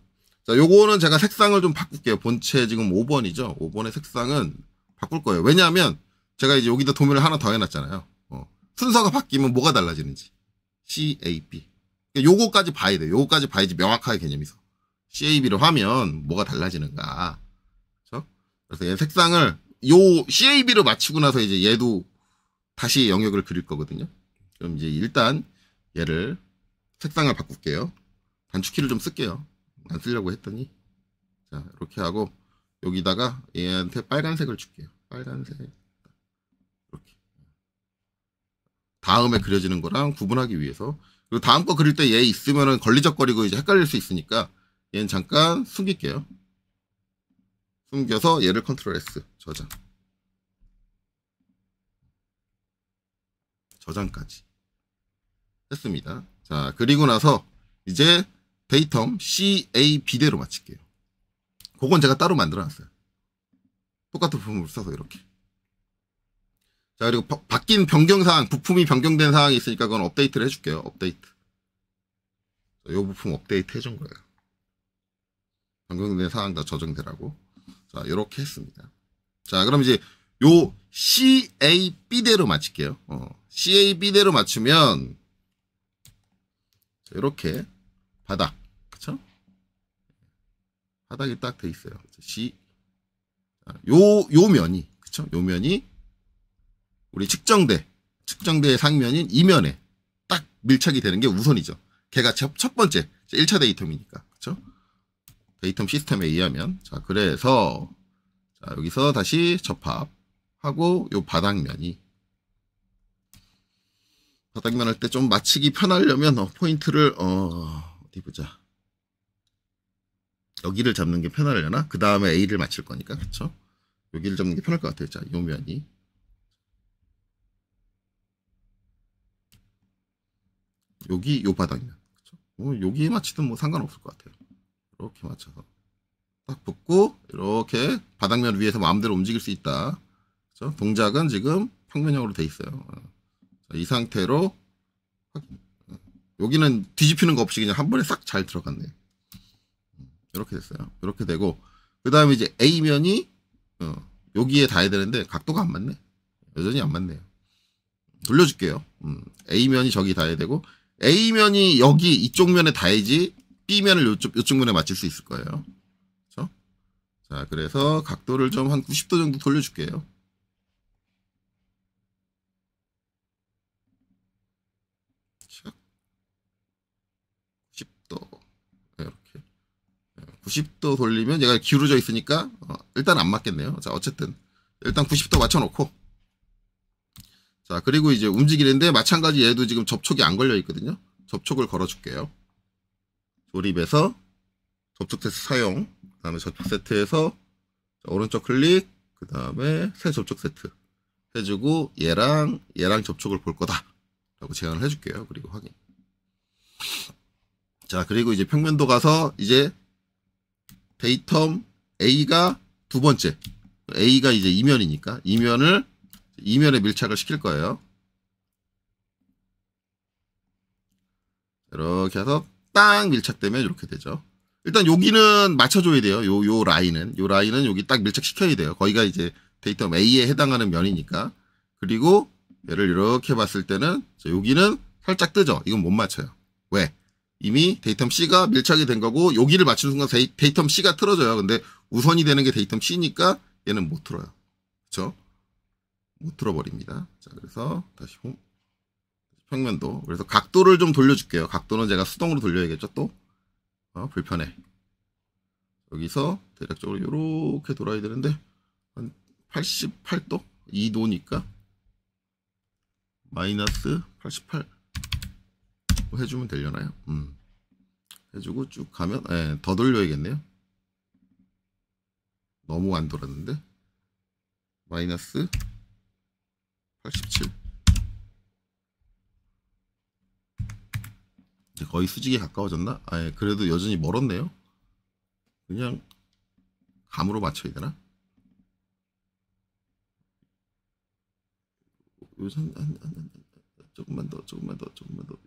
자, 요거는 제가 색상을 좀 바꿀게요. 본체 지금 5번이죠. 5번의 색상은 바꿀 거예요. 왜냐하면 제가 이제 여기다 도면을 하나 더 해놨잖아요. 순서가 바뀌면 뭐가 달라지는지. CAB. 요거까지 봐야 돼요. 요거까지 봐야지 명확하게 개념이 있어. CAB를 하면 뭐가 달라지는가. 그렇죠? 그래서 얘 색상을 요 CAB로 맞추고 나서 이제 얘도 다시 영역을 그릴 거거든요. 그럼 이제 일단 얘를 색상을 바꿀게요. 단축키를 좀 쓸게요. 안 쓰려고 했더니. 자, 이렇게 하고 여기다가 얘한테 빨간색을 줄게요. 빨간색. 이렇게. 다음에 그려지는 거랑 구분하기 위해서. 그리고 다음 거 그릴 때 얘 있으면은 걸리적거리고 이제 헷갈릴 수 있으니까 얘는 잠깐 숨길게요. 숨겨서 얘를 컨트롤 S 저장. 저장까지 했습니다. 자, 그리고 나서 이제 데이텀 CAB대로 맞출게요. 그건 제가 따로 만들어 놨어요. 똑같은 부품을 써서 이렇게. 자, 그리고 바뀐 변경 사항, 부품이 변경된 사항이 있으니까 그건 업데이트를 해줄게요. 업데이트. 이 부품 업데이트 해준 거예요. 변경된 사항 다 저장되라고. 자, 이렇게 했습니다. 자, 그럼 이제 요 CAB대로 맞출게요. CAB대로 맞추면 이렇게 바닥, 그쵸? 바닥이 딱 돼 있어요. 요 면이, 그쵸? 요 면이 우리 측정대의 상면인 이면에 딱 밀착이 되는 게 우선이죠. 걔가 첫 번째 1차 데이텀이니까, 그쵸? 데이텀 시스템에 의하면. 자, 그래서 자, 여기서 다시 접합하고 요 바닥면이 바닥면 할 때 좀 맞추기 편하려면 포인트를 어디 보자. 여기를 잡는 게 편하려나? 그 다음에 A를 맞출 거니까, 그쵸? 여기를 잡는 게 편할 것 같아요. 자, 요 면이 여기 요 바닥면, 그쵸? 여기에 맞추든 뭐 상관없을 것 같아요. 이렇게 맞춰서 딱 붙고 이렇게 바닥면 위에서 마음대로 움직일 수 있다. 그쵸? 동작은 지금 평면형으로 돼 있어요. 자, 이 상태로 확인. 여기는 뒤집히는 거 없이 그냥 한 번에 싹 잘 들어갔네. 이렇게 됐어요. 이렇게 되고 그 다음에 이제 A면이 여기에 닿아야 되는데 각도가 안 맞네. 여전히 안 맞네요. 돌려줄게요. A면이 저기 닿아야 되고 A면이 여기 이쪽 면에 닿아야지 B면을 요쪽 면에 맞출 수 있을 거예요. 그렇죠? 자, 그래서 각도를 좀 한 90도 정도 돌려줄게요. 자, 90도 이렇게 90도 돌리면 얘가 기울어져 있으니까 일단 안 맞겠네요. 자, 어쨌든 일단 90도 맞춰놓고 자, 그리고 이제 움직이는데 마찬가지 얘도 지금 접촉이 안 걸려 있거든요. 접촉을 걸어줄게요. 조립해서 접촉 세트 사용. 그 다음에 접촉 세트에서 오른쪽 클릭. 그 다음에 새 접촉 세트 해주고 얘랑 접촉을 볼 거다. 라고 제안을 해줄게요. 그리고 확인. 자, 그리고 이제 평면도 가서 이제 데이텀 A가 두 번째. A가 이제 이면이니까 이면에 밀착을 시킬 거예요. 이렇게 해서 딱 밀착되면 이렇게 되죠. 일단 여기는 맞춰줘야 돼요. 요 라인은 여기 딱 밀착시켜야 돼요. 거기가 이제 데이텀 A에 해당하는 면이니까. 그리고 얘를 이렇게 봤을 때는 여기는 살짝 뜨죠. 이건 못 맞춰요. 왜? 이미 데이텀 C가 밀착이 된 거고 여기를 맞추는 순간 데이텀 C가 틀어져요. 근데 우선이 되는 게 데이텀 C니까 얘는 못 틀어요. 그렇죠? 못 틀어버립니다. 자, 그래서 다시 평면도. 그래서 각도를 좀 돌려줄게요. 각도는 제가 수동으로 돌려야겠죠, 또? 불편해. 여기서 대략적으로 이렇게 돌아야 되는데, 한 88도? 2도니까, 마이너스 88 해주면 되려나요? 해주고 쭉 가면, 더 돌려야겠네요. 너무 안 돌았는데, 마이너스 87. 이제 거의 수직에 가까워졌나? 그래도 여전히 멀었네요. 그냥 감으로 맞춰야 되나? 조금만 더.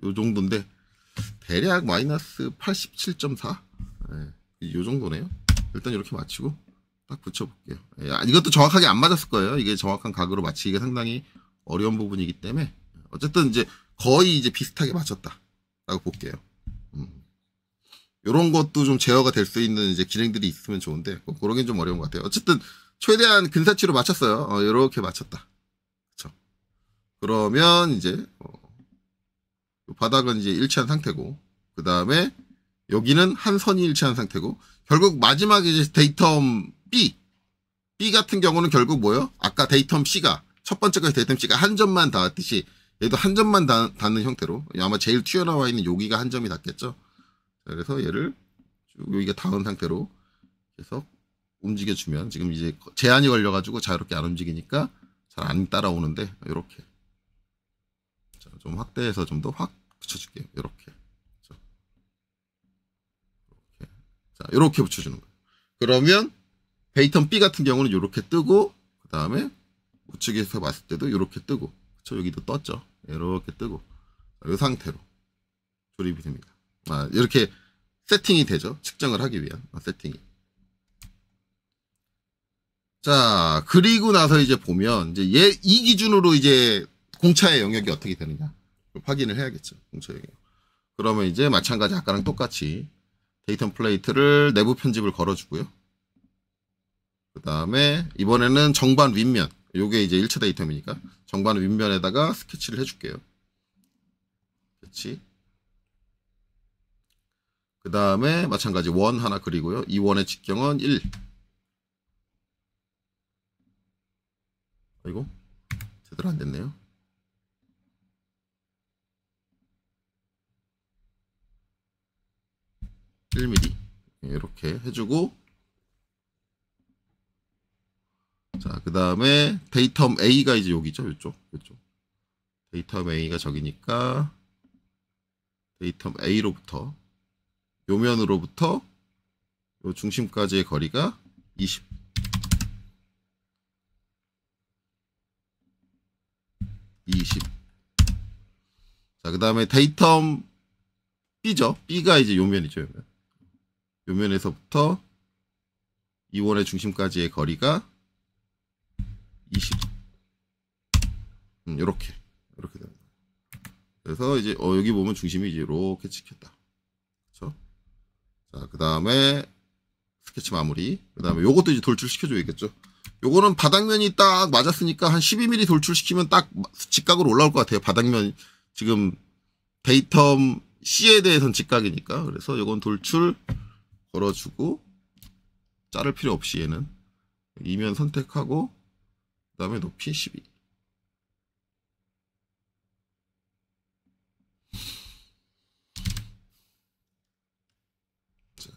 요 정도인데 대략 마이너스 87.4. 요 정도네요. 일단 이렇게 맞추고 딱 붙여볼게요. 이것도 정확하게 안 맞았을 거예요. 이게 정확한 각으로 맞추기가 상당히 어려운 부분이기 때문에 어쨌든 이제 거의 이제 비슷하게 맞췄다 라고 볼게요. 요런 것도 좀 제어가 될 수 있는 이제 기능들이 있으면 좋은데 그러긴 좀 어려운 것 같아요. 어쨌든 최대한 근사치로 맞췄어요. 이렇게 맞췄다. 그쵸? 그러면 이제 바닥은 이제 일치한 상태고 그 다음에 여기는 한 선이 일치한 상태고 결국 마지막에 이제 데이텀 B 같은 경우는 결국 뭐예요? 아까 데이텀 C가 첫 번째까지 데이텀 C가 한 점만 닿았듯이 얘도 한 점만 닿는 형태로 아마 제일 튀어나와 있는 여기가 한 점이 닿겠죠. 그래서 얘를 쭉 여기가 닿은 상태로 계속 움직여주면 지금 이제 제한이 걸려가지고 자유롭게 안 움직이니까 잘 안 따라오는데 이렇게 좀 확대해서 좀 더 확 붙여줄게요. 이렇게 자 이렇게 붙여주는 거예요. 그러면 데이텀 B 같은 경우는 이렇게 뜨고 그 다음에 우측에서 봤을 때도 이렇게 뜨고, 그쵸? 여기도 떴죠. 이렇게 뜨고, 이 상태로 조립이 됩니다. 이렇게 세팅이 되죠. 측정을 하기 위한 세팅이. 자, 그리고 나서 이제 보면 이제 이 기준으로 이제 공차의 영역이 어떻게 되느냐 확인을 해야겠죠. 공차 영역. 그러면 이제 마찬가지 아까랑 똑같이 데이터 플레이트를 내부 편집을 걸어주고요. 그 다음에 이번에는 정반 윗면, 요게 이제 1차 데이터이니까 정반 윗면에다가 스케치를 해줄게요. 스케치. 그 다음에 마찬가지 원 하나 그리고요. 이 원의 직경은 1. 아이고, 제대로 안 됐네요. (1mm) 이렇게 해주고, 자, 그 다음에 데이텀 A가 이제 여기죠. 이쪽. 데이텀 A가 저기니까 데이텀 A로부터 요 면으로부터 요 중심까지의 거리가 20. 자, 그 다음에 데이텀 B죠. B가 이제 요 면이죠. 요 면에서부터 이 원의 중심까지의 거리가 20. 요렇게 됩니다. 그래서 이제 여기 보면 중심이 이제 이렇게 찍혔다. 그렇죠? 자, 그 다음에 스케치 마무리. 그 다음에 요것도 이제 돌출시켜줘야겠죠. 요거는 바닥면이 딱 맞았으니까 한 12mm 돌출시키면 딱 직각으로 올라올 것 같아요. 바닥면 지금 데이텀 C에 대해서는 직각이니까. 그래서 요건 돌출 걸어주고, 자를 필요 없이 얘는 이면 선택하고, 그 다음에 높이 12. 자,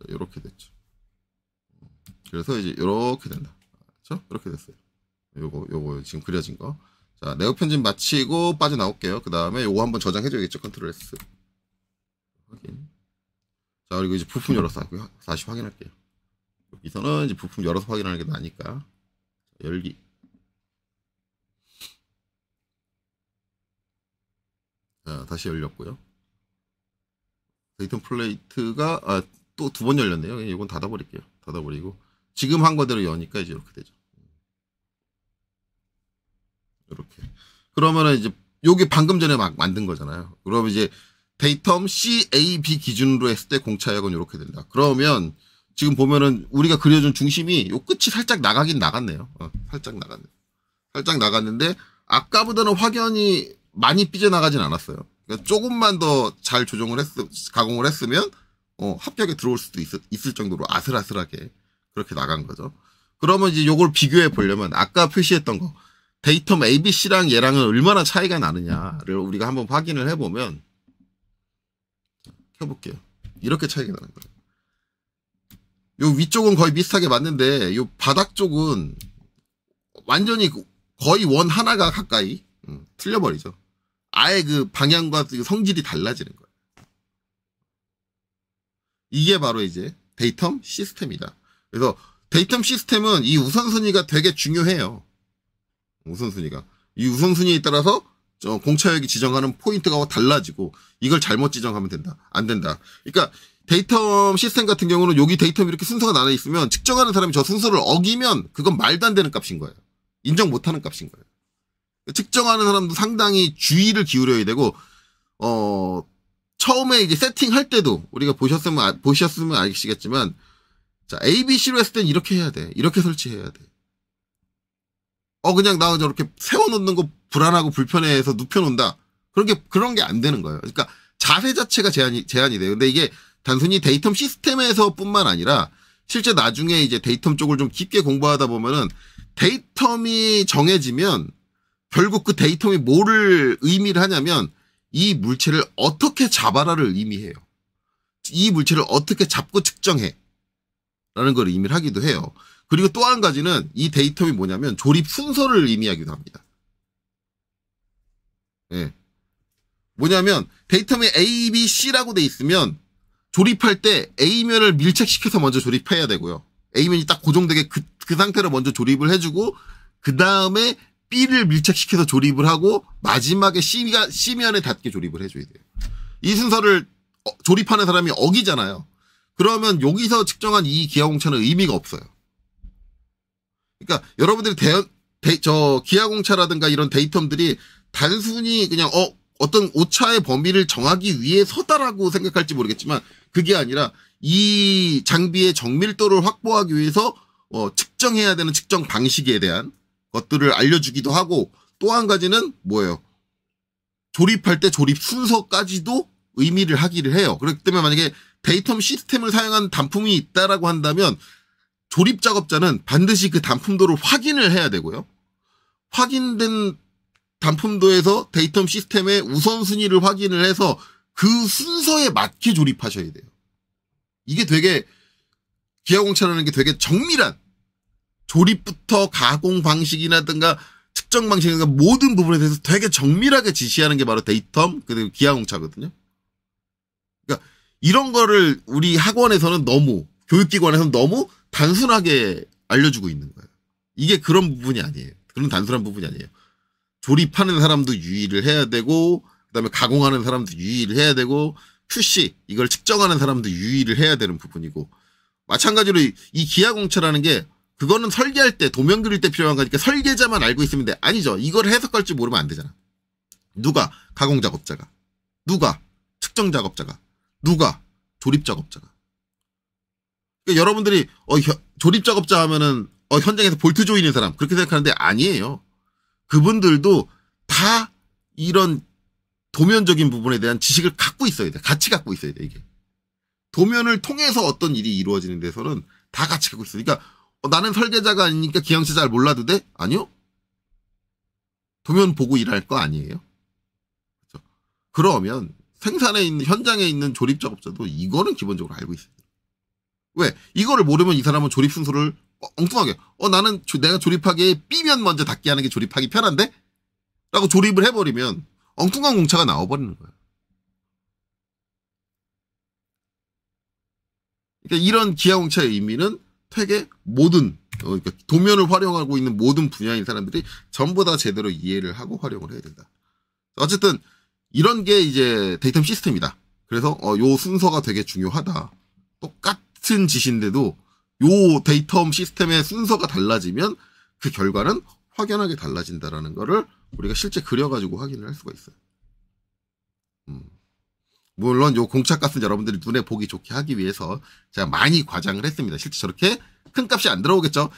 이렇게 됐죠. 그래서 이제 이렇게 된다. 그렇죠? 이렇게 됐어요. 요거 지금 그려진 거. 자, 내부 편집 마치고 빠져나올게요. 그 다음에 요거 한번 저장해줘야겠죠. 컨트롤 S. 확인. 자, 그리고 이제 부품 열어서 다시 확인할게요. 여기서는 이제 부품 열어서 확인하는 게 나으니까. 열기. 자, 다시 열렸고요. 데이터 플레이트가 또 두 번 열렸네요. 이건 닫아버릴게요. 닫아버리고 지금 한 거대로 여니까 이제 이렇게 되죠. 이렇게. 그러면은 이제 요게 방금 전에 막 만든 거잖아요. 그러면 이제 데이텀 C, A, B 기준으로 했을 때 공차역은 이렇게 된다. 그러면 지금 보면은 우리가 그려준 중심이 요 끝이 살짝 나가긴 나갔네요. 살짝 나갔네. 살짝 나갔는데 아까보다는 확연히 많이 삐져나가진 않았어요. 그러니까 조금만 더 잘 가공을 했으면 합격에 들어올 수도 있을 정도로 아슬아슬하게 그렇게 나간 거죠. 그러면 이제 요걸 비교해 보려면 아까 표시했던 거 데이텀 ABC랑 얘랑은 얼마나 차이가 나느냐를 우리가 한번 확인을 해보면, 켜볼게요. 이렇게 차이가 나는 거예요. 요 위쪽은 거의 비슷하게 맞는데 요 바닥 쪽은 완전히 거의 원 하나가 가까이 틀려버리죠. 아예 그 방향과 성질이 달라지는 거예요. 이게 바로 이제 데이텀 시스템이다. 그래서 데이텀 시스템은 이 우선순위가 되게 중요해요. 우선순위가. 이 우선순위에 따라서 공차역이 지정하는 포인트가 달라지고, 이걸 잘못 지정하면 된다. 안 된다. 그러니까 데이텀 시스템 같은 경우는 여기 데이텀이 이렇게 순서가 나눠 있으면 측정하는 사람이 저 순서를 어기면 그건 말도 안 되는 값인 거예요. 인정 못하는 값인 거예요. 측정하는 사람도 상당히 주의를 기울여야 되고, 처음에 이제 세팅할 때도 우리가 보셨으면 아시겠지만, 자, ABC로 했을 땐 이렇게 해야 돼. 이렇게 설치해야 돼. 그냥 나 저렇게 세워놓는 거 불안하고 불편해서 눕혀놓는다. 그런 게 안 되는 거예요. 그러니까 자세 자체가 제한이 돼요. 근데 이게 단순히 데이텀 시스템에서 뿐만 아니라 실제 나중에 이제 데이텀 쪽을 좀 깊게 공부하다 보면은 데이텀이 정해지면 결국 그 데이텀이 뭐를 의미를 하냐면 이 물체를 어떻게 잡아라를 의미해요. 이 물체를 어떻게 잡고 측정해 라는 걸 의미를 하기도 해요. 그리고 또 한 가지는 이 데이텀이 뭐냐면 조립 순서를 의미하기도 합니다. 예. 뭐냐면 데이텀이 A, B, C라고 돼 있으면 조립할 때 A면을 밀착시켜서 먼저 조립해야 되고요. A면이 딱 고정되게 그 상태로 먼저 조립을 해주고 그 다음에 B를 밀착시켜서 조립을 하고 마지막에 C면에 닿게 조립을 해줘야 돼요. 이 순서를 조립하는 사람이 어기잖아요. 그러면 여기서 측정한 이 기하공차는 의미가 없어요. 그러니까 여러분들이 기하공차라든가 이런 데이텀들이 단순히 그냥 어떤 오차의 범위를 정하기 위해서다라고 생각할지 모르겠지만 그게 아니라 이 장비의 정밀도를 확보하기 위해서 측정해야 되는 측정 방식에 대한 것들을 알려주기도 하고 또 한 가지는 뭐예요? 조립할 때 조립 순서까지도 의미를 하기를 해요. 그렇기 때문에 만약에 데이텀 시스템을 사용한 단품이 있다라고 한다면 조립 작업자는 반드시 그 단품도를 확인을 해야 되고요. 확인된 단품도에서 데이텀 시스템의 우선순위를 확인을 해서 그 순서에 맞게 조립하셔야 돼요. 이게 되게 기하공차라는 게 되게 정밀한 조립부터 가공 방식이라든가 측정 방식이나 모든 부분에 대해서 되게 정밀하게 지시하는 게 바로 데이텀 그리고 기하공차거든요. 그러니까 이런 거를 우리 학원에서는 교육기관에서는 너무 단순하게 알려주고 있는 거예요. 이게 그런 부분이 아니에요. 그런 단순한 부분이 아니에요. 조립하는 사람도 유의를 해야 되고 그다음에 가공하는 사람도 유의를 해야 되고 QC 이걸 측정하는 사람도 유의를 해야 되는 부분이고 마찬가지로 이 기하공차라는 게 그거는 설계할 때 도면 그릴 때 필요한 거니까 설계자만 알고 있으면 돼. 아니죠. 이걸 해석할 줄 모르면 안 되잖아. 누가 가공 작업자가, 누가 측정 작업자가, 누가 조립 작업자가. 그러니까 여러분들이 조립 작업자 하면은 현장에서 볼트 조이는 사람 그렇게 생각하는데 아니에요. 그분들도 다 이런 도면적인 부분에 대한 지식을 갖고 있어야 돼. 같이 갖고 있어야 돼, 이게. 도면을 통해서 어떤 일이 이루어지는 데서는 다 같이 갖고 있어요. 그러니까 나는 설계자가 아니니까 기하공차 잘 몰라도 돼? 아니요. 도면 보고 일할 거 아니에요. 그렇죠? 그러면 생산에 있는 현장에 있는 조립 작업자도 이거는 기본적으로 알고 있어요. 왜? 이거를 모르면 이 사람은 조립 순서를 엉뚱하게 나는 내가 조립하기에 B면 먼저 닿게 하는 게 조립하기 편한데? 라고 조립을 해버리면 엉뚱한 공차가 나와버리는 거예요. 그러니까 이런 기하공차의 의미는 되게 모든 그러니까 도면을 활용하고 있는 모든 분야인 사람들이 전부 다 제대로 이해를 하고 활용을 해야 된다. 어쨌든 이런 게 이제 데이텀 시스템이다. 그래서 요 순서가 되게 중요하다. 똑같은 짓인데도 요 데이텀 시스템의 순서가 달라지면 그 결과는 확연하게 달라진다라는 거를 우리가 실제 그려가지고 확인을 할 수가 있어요. 물론 요 공차값은 여러분들이 눈에 보기 좋게 하기 위해서 제가 많이 과장을 했습니다. 실제 저렇게 큰 값이 안 들어오겠죠.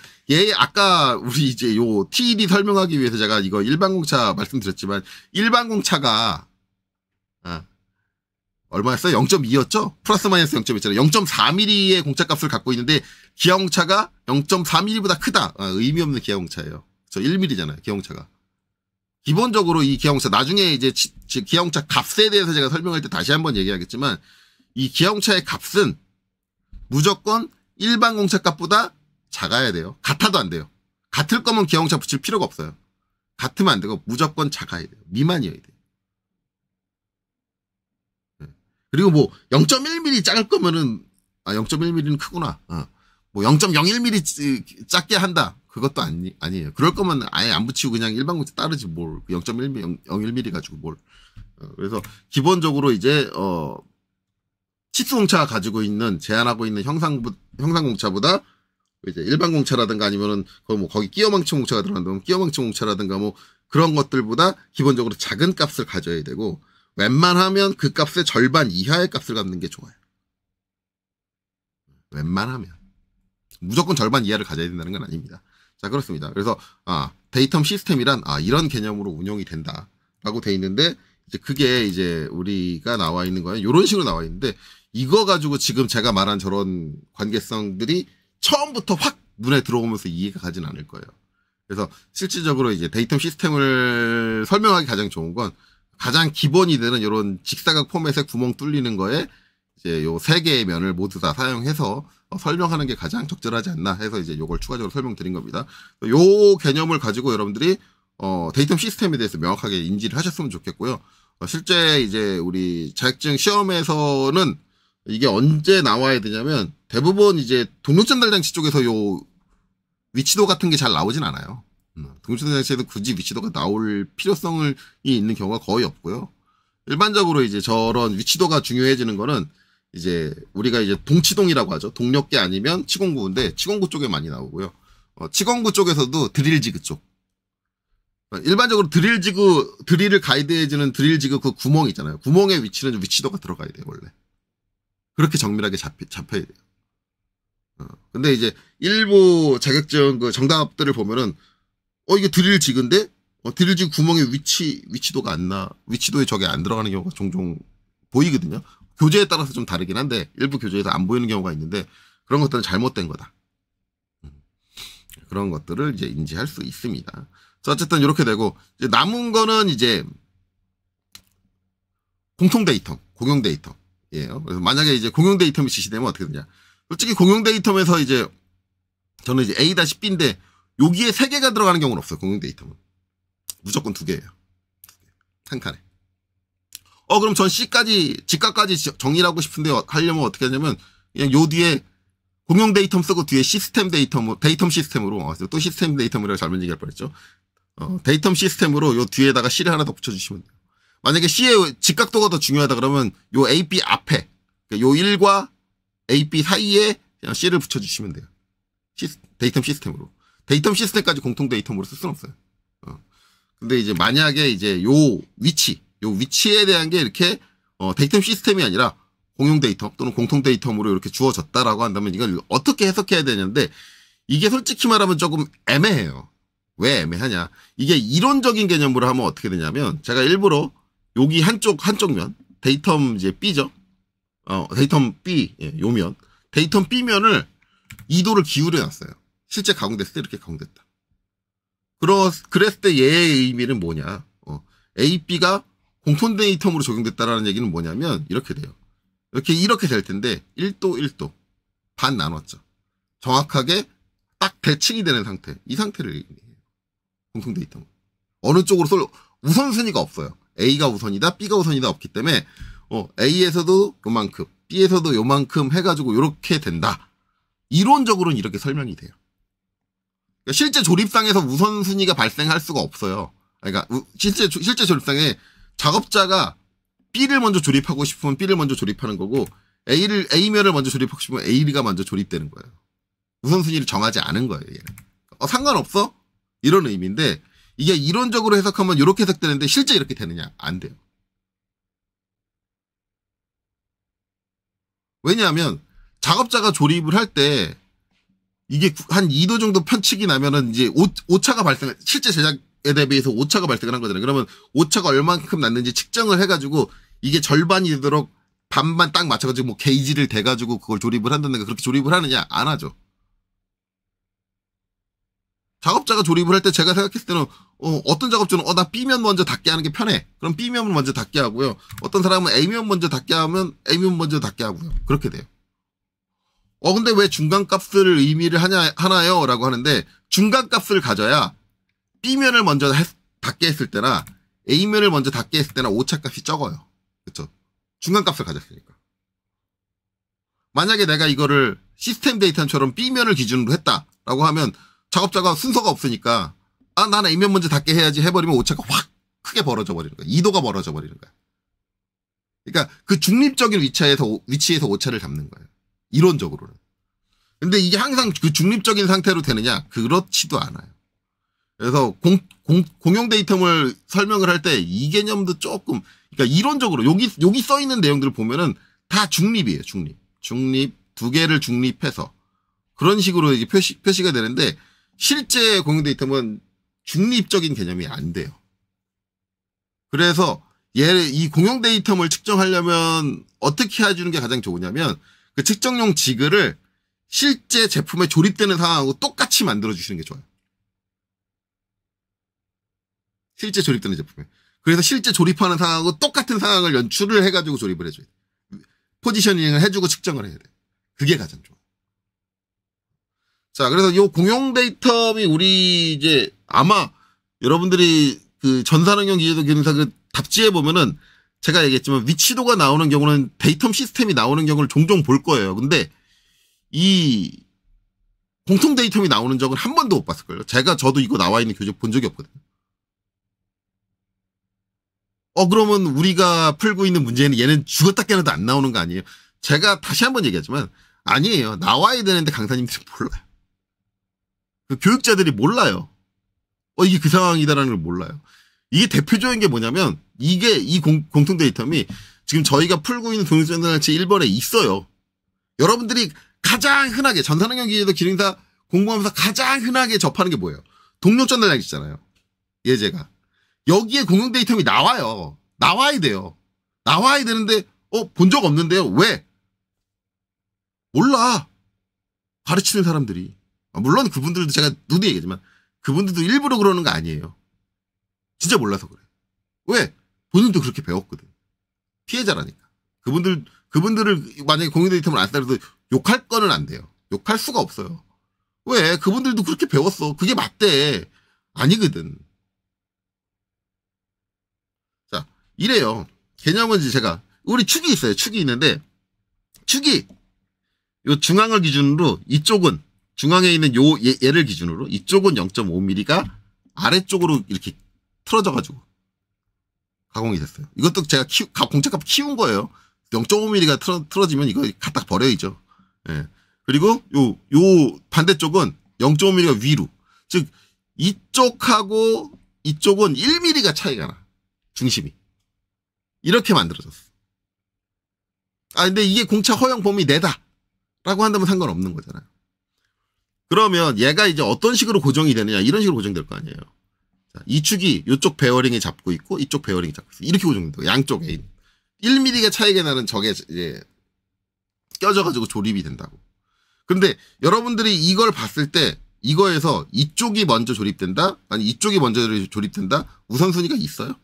아까 우리 이제 요 TED 설명하기 위해서 제가 이거 일반 공차 말씀드렸지만 일반 공차가 얼마였어요? 0.2였죠? 플러스 마이너스 0.2였잖아요. 0.4mm의 공차값을 갖고 있는데 기하공차가 0.4mm보다 크다. 의미 없는 기하공차예요. 저 1mm잖아요. 기하공차가. 기본적으로 이 기하공차 나중에 이제 기하공차 값에 대해서 제가 설명할 때 다시 한번 얘기하겠지만 이 기하공차의 값은 무조건 일반 공차 값보다 작아야 돼요. 같아도 안 돼요. 같을 거면 기하공차 붙일 필요가 없어요. 같으면 안 되고 무조건 작아야 돼요. 미만이어야 돼요. 그리고 뭐 0.1mm 작을 거면은 0.1mm는 크구나. 뭐 0.01mm 작게 한다. 그것도 아니에요. 그럴 거면 아예 안 붙이고 그냥 일반 공차 따르지 뭘. 0.1mm, 01mm 가지고 뭘. 그래서 기본적으로 이제 치수공차가 가지고 있는 제한하고 있는 형상공차보다 이제 일반 공차라든가 아니면은 거기 끼어망치 공차가 들어간다면 끼어망치 공차라든가 뭐 그런 것들보다 기본적으로 작은 값을 가져야 되고 웬만하면 그 값의 절반 이하의 값을 갖는 게 좋아요. 웬만하면. 무조건 절반 이하를 가져야 된다는 건 아닙니다. 자, 그렇습니다. 그래서, 데이텀 시스템이란, 이런 개념으로 운영이 된다. 라고 돼 있는데, 이제 그게 이제 우리가 나와 있는 거예요. 이런 식으로 나와 있는데, 이거 가지고 지금 제가 말한 저런 관계성들이 처음부터 확 눈에 들어오면서 이해가 가진 않을 거예요. 그래서 실질적으로 이제 데이텀 시스템을 설명하기 가장 좋은 건 가장 기본이 되는 이런 직사각 포맷에 구멍 뚫리는 거에 이제 요 세 개의 면을 모두 다 사용해서 설명하는 게 가장 적절하지 않나 해서 이제 요걸 추가적으로 설명드린 겁니다. 요 개념을 가지고 여러분들이 데이텀 시스템에 대해서 명확하게 인지를 하셨으면 좋겠고요. 실제 이제 우리 자격증 시험에서는 이게 언제 나와야 되냐면 대부분 이제 동력 전달 장치 쪽에서 요 위치도 같은 게 잘 나오진 않아요. 등촌 장치에도 굳이 위치도가 나올 필요성이 있는 경우가 거의 없고요. 일반적으로 이제 저런 위치도가 중요해지는 거는 이제 우리가 이제 동치동이라고 하죠. 동력계 아니면 치공구인데 치공구 쪽에 많이 나오고요. 치공구 쪽에서도 드릴지그 쪽. 일반적으로 드릴을 가이드해주는 드릴지그 그 구멍 있잖아요. 구멍의 위치는 위치도가 들어가야 돼요, 원래. 그렇게 정밀하게 잡혀야 돼요. 근데 이제 일부 자격증 그 정답들을 보면은, 이게 드릴지그인데, 드릴지그 구멍의 위치도가 위치도에 저게 안 들어가는 경우가 종종 보이거든요. 교재에 따라서 좀 다르긴 한데, 일부 교재에서 안 보이는 경우가 있는데, 그런 것들은 잘못된 거다. 그런 것들을 이제 인지할 수 있습니다. 그래서 어쨌든 이렇게 되고, 이제 남은 거는 이제, 공통 데이터, 공용 데이터예요. 그래서 만약에 이제 공용 데이터이 지시되면 어떻게 되냐. 솔직히 공용 데이터에서 이제, 저는 이제 A-B인데, 여기에 3개가 들어가는 경우는 없어요, 공용 데이터는. 무조건 2개예요. 한 칸에. 그럼 전 C까지, 직각까지 정리를 하고 싶은데 하려면 어떻게 하냐면, 그냥 요 뒤에 공용 데이터 쓰고 뒤에 시스템 데이터 시스템으로, 또 시스템 데이터이라고 잘못 얘기할 뻔했죠. 데이터 시스템으로 요 뒤에다가 C를 하나 더 붙여주시면 돼요. 만약에 C의 직각도가 더 중요하다 그러면 요 AP 앞에, 그러니까 요 1과 AP 사이에 그냥 C를 붙여주시면 돼요. 데이터 시스템으로. 데이터 시스템까지 공통 데이터로 쓸 수는 없어요. 근데 이제 만약에 이제 요 위치에 대한 게 이렇게, 데이터 시스템이 아니라 공용 데이터 또는 공통 데이터로 이렇게 주어졌다라고 한다면 이걸 어떻게 해석해야 되냐인데, 이게 솔직히 말하면 조금 애매해요. 왜 애매하냐. 이게 이론적인 개념으로 하면 어떻게 되냐면, 제가 일부러 여기 한쪽면, 데이터 이제 B죠. 데이터 B, 요 면. 데이터 B면을 2도를 기울여 놨어요. 실제 가공됐을 때 이렇게 가공됐다. 그랬을 때 얘의 의미는 뭐냐. A, B가 공통 데이터로 적용됐다라는 얘기는 뭐냐면, 이렇게 돼요. 이렇게 될 텐데, 1도, 1도. 반 나눴죠. 정확하게 딱 대칭이 되는 상태. 이 상태를 얘기해요. 공통 데이터. 어느 쪽으로 우선순위가 없어요. A가 우선이다, B가 우선이다 없기 때문에, A에서도 요만큼, B에서도 요만큼 해가지고 요렇게 된다. 이론적으로는 이렇게 설명이 돼요. 그러니까 실제 조립상에서 우선순위가 발생할 수가 없어요. 그러니까 실제 조립상에 작업자가 B를 먼저 조립하고 싶으면 B를 먼저 조립하는 거고, A면을 먼저 조립하고 싶으면 A가 먼저 조립되는 거예요. 우선순위를 정하지 않은 거예요, 얘는. 상관없어? 이런 의미인데, 이게 이론적으로 해석하면 이렇게 해석되는데 실제 이렇게 되느냐? 안 돼요. 왜냐하면 작업자가 조립을 할 때 이게 한 2도 정도 편측이 나면은 이제 오차가 실제 제작에 대비해서 오차가 발생을 한 거잖아요. 그러면 오차가 얼만큼 났는지 측정을 해가지고 이게 절반이 되도록 반만 딱 맞춰가지고 뭐 게이지를 대가지고 그걸 조립을 한다든가, 그렇게 조립을 하느냐? 안 하죠. 작업자가 조립을 할 때 제가 생각했을 때는 어떤 작업자는 나 B면 먼저 닿게 하는 게 편해. 그럼 B면을 먼저 닿게 하고요. 어떤 사람은 A면 먼저 닿게 하면 A면 먼저 닿게 하고요. 그렇게 돼요. 근데 왜 중간값을 의미를 하나요? 라고 하는데, 중간값을 가져야 B면을 먼저 닿게 했을 때나 A면을 먼저 닿게 했을 때나 오차값이 적어요. 그쵸? 중간값을 가졌으니까. 만약에 내가 이거를 시스템 데이터처럼 B면을 기준으로 했다라고 하면 작업자가 순서가 없으니까, 나는 A면 먼저 닿게 해야지 해버리면 오차가 확 크게 벌어져 버리는 거야. 2도가 벌어져 버리는 거야. 그러니까 그 중립적인 위치에서 오차를 잡는 거예요. 이론적으로는. 근데 이게 항상 그 중립적인 상태로 되느냐? 그렇지도 않아요. 그래서 공용 데이터를 설명을 할 때 이 개념도 조금, 그러니까 이론적으로 여기 써 있는 내용들을 보면은 다 중립이에요. 중립 2개를 중립해서 그런 식으로 이게 표시가 되는데, 실제 공용 데이터는 중립적인 개념이 안 돼요. 그래서 이 공용 데이터를 측정하려면 어떻게 해주는 게 가장 좋으냐면, 그 측정용 지그를 실제 제품에 조립되는 상황하고 똑같이 만들어주시는 게 좋아요. 실제 조립되는 제품에. 그래서 실제 조립하는 상황하고 똑같은 상황을 연출을 해가지고 조립을 해줘야 돼. 포지셔닝을 해주고 측정을 해야 돼. 그게 가장 좋아. 자, 그래서 요 공용 데이터이 우리 이제 아마 여러분들이 그 전산응용 기계도 기능사 그 답지에 보면은 제가 얘기했지만 위치도가 나오는 경우는 데이터 시스템이 나오는 경우를 종종 볼 거예요. 근데 이 공통 데이텀이 나오는 적은 한 번도 못 봤을걸요. 저도 이거 나와 있는 교재 본 적이 없거든요. 그러면 우리가 풀고 있는 문제는 얘는 죽었다 깨어나도 안 나오는 거 아니에요? 제가 다시 한번 얘기하지만 아니에요. 나와야 되는데 강사님들이 몰라요. 그 교육자들이 몰라요. 이게 그 상황이다라는 걸 몰라요. 이게 대표적인 게 뭐냐면 이게 이 공통 데이텀이 지금 저희가 풀고 있는 동영상단체 1번에 있어요. 여러분들이 가장 흔하게 전산학연 기계도 기능사 공부하면서 가장 흔하게 접하는 게 뭐예요? 동력 전달량 있잖아요. 예제가. 여기에 공통 데이텀이 나와요. 나와야 돼요. 나와야 되는데 본 적 없는데요. 왜? 몰라. 가르치는 사람들이. 물론 그분들도 제가 누누이 얘기하지만 그분들도 일부러 그러는 거 아니에요. 진짜 몰라서 그래. 왜? 본인도 그렇게 배웠거든. 피해자라니까. 그분들을 만약에 공유 데이터를 안 따라도 욕할 거는 안 돼요. 욕할 수가 없어요. 왜? 그분들도 그렇게 배웠어. 그게 맞대. 아니거든. 자, 이래요. 개념은 이제 제가, 우리 축이 있어요. 축이 있는데, 축이, 요 중앙을 기준으로 이쪽은, 중앙에 있는 얘를 기준으로 이쪽은 0.5mm가 아래쪽으로 이렇게 틀어져가지고 가공이 됐어요. 이것도 제가 공차값 키운 거예요. 0.5mm가 틀어지면 이거 갖다 버려야죠. 예. 그리고 요 반대쪽은 0.5mm가 위로. 즉, 이쪽하고 이쪽은 1mm가 차이가 나. 중심이. 이렇게 만들어졌어. 근데 이게 공차 허용 범위 내다. 라고 한다면 상관없는 거잖아요. 그러면 얘가 이제 어떤 식으로 고정이 되느냐. 이런 식으로 고정될 거 아니에요. 자, 이 축이 이쪽 베어링이 잡고 있고 이쪽 베어링이 잡고 있어. 이렇게 고정된다고. 양쪽에. 1mm가 차이가 나는 저게 이제 껴져가지고 조립이 된다고. 그런데 여러분들이 이걸 봤을 때 이거에서 이쪽이 먼저 조립된다? 아니 이쪽이 먼저 조립된다? 우선순위가 있어요?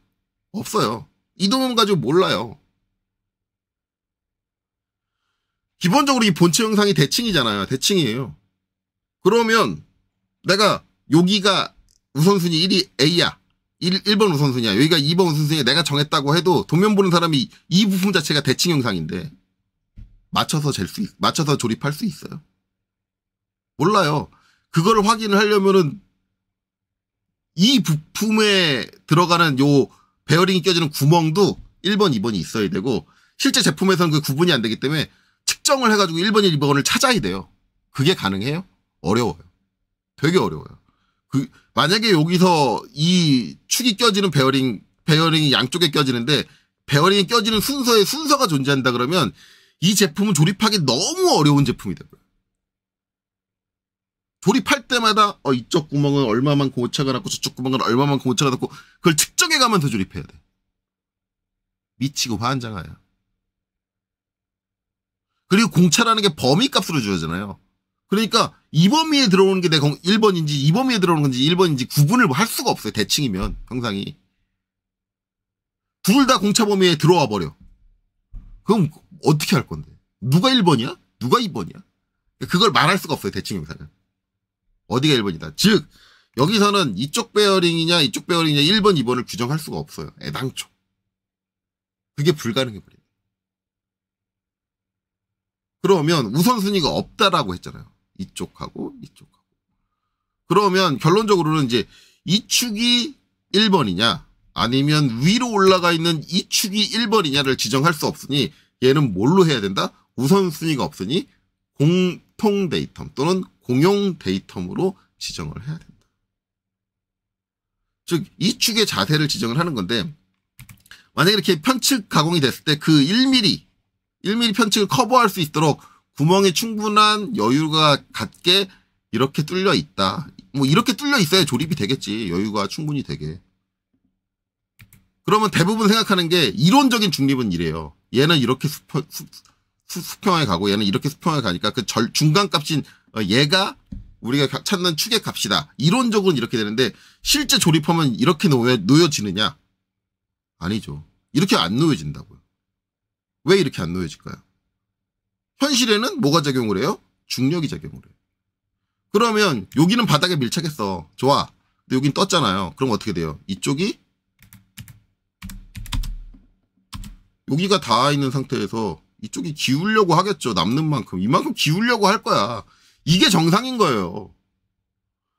없어요. 이 돈을 가지고 몰라요. 기본적으로 이 본체 영상이 대칭이잖아요. 대칭이에요. 그러면 내가 여기가 우선순위 1이 A야. 1번 우선순위야. 여기가 2번 우선순위야. 내가 정했다고 해도 도면 보는 사람이 이 부품 자체가 대칭 영상인데 맞춰서 조립할 수 있어요? 몰라요. 그거를 확인을 하려면은 이 부품에 들어가는 요 베어링이 껴지는 구멍도 1번, 2번이 있어야 되고 실제 제품에서는 그 구분이 안 되기 때문에 측정을 해가지고 1번, 2번을 찾아야 돼요. 그게 가능해요? 어려워요. 되게 어려워요. 만약에 여기서 이 축이 껴지는 베어링이 양쪽에 껴지는데 베어링이 껴지는 순서가 존재한다 그러면 이 제품은 조립하기 너무 어려운 제품이 되고요. 조립할 때마다 이쪽 구멍은 얼마만큼 오차가 났고 저쪽 구멍은 얼마만큼 오차가 났고 그걸 측정해 가면서 조립해야 돼. 미치고 환장하야. 그리고 공차라는 게 범위 값으로 주어지잖아요. 그러니까 이 범위에 들어오는 게 내 1번인지 이 범위에 들어오는 건지 1번인지 구분을 할 수가 없어요. 대칭이면 형상이. 둘 다 공차 범위에 들어와 버려. 그럼 어떻게 할 건데? 누가 1번이야? 누가 2번이야? 그걸 말할 수가 없어요. 대칭 형상은. 어디가 1번이다. 즉 여기서는 이쪽 베어링이냐 이쪽 베어링이냐 1번 2번을 규정할 수가 없어요. 애당초. 그게 불가능해 버려요. 그러면 우선순위가 없다라고 했잖아요. 이쪽하고 이쪽하고. 그러면 결론적으로는 이제 이 축이 1번이냐 아니면 위로 올라가 있는 이 축이 1번이냐를 지정할 수 없으니 얘는 뭘로 해야 된다? 우선순위가 없으니 공통 데이텀 또는 공용 데이텀으로 지정을 해야 된다. 즉 이 축의 자세를 지정을 하는 건데 만약에 이렇게 편측 가공이 됐을 때 그 1mm 편측을 커버할 수 있도록 구멍에 충분한 여유가 갖게 이렇게 뚫려 있다. 뭐 이렇게 뚫려 있어야 조립이 되겠지. 여유가 충분히 되게. 그러면 대부분 생각하는 게 이론적인 중립은 이래요. 얘는 이렇게 수평하게 가고 얘는 이렇게 수평하게 가니까 그 중간값인 얘가 우리가 찾는 축의 값이다. 이론적으로는 이렇게 되는데 실제 조립하면 이렇게 놓여지느냐? 아니죠. 이렇게 안 놓여진다고요. 왜 이렇게 안 놓여질까요? 현실에는 뭐가 작용을 해요? 중력이 작용을 해요. 그러면 여기는 바닥에 밀착했어. 좋아. 근데 여긴 떴잖아요. 그럼 어떻게 돼요? 이쪽이 여기가 닿아 있는 상태에서 이쪽이 기울려고 하겠죠. 남는 만큼. 이만큼 기울려고 할 거야. 이게 정상인 거예요.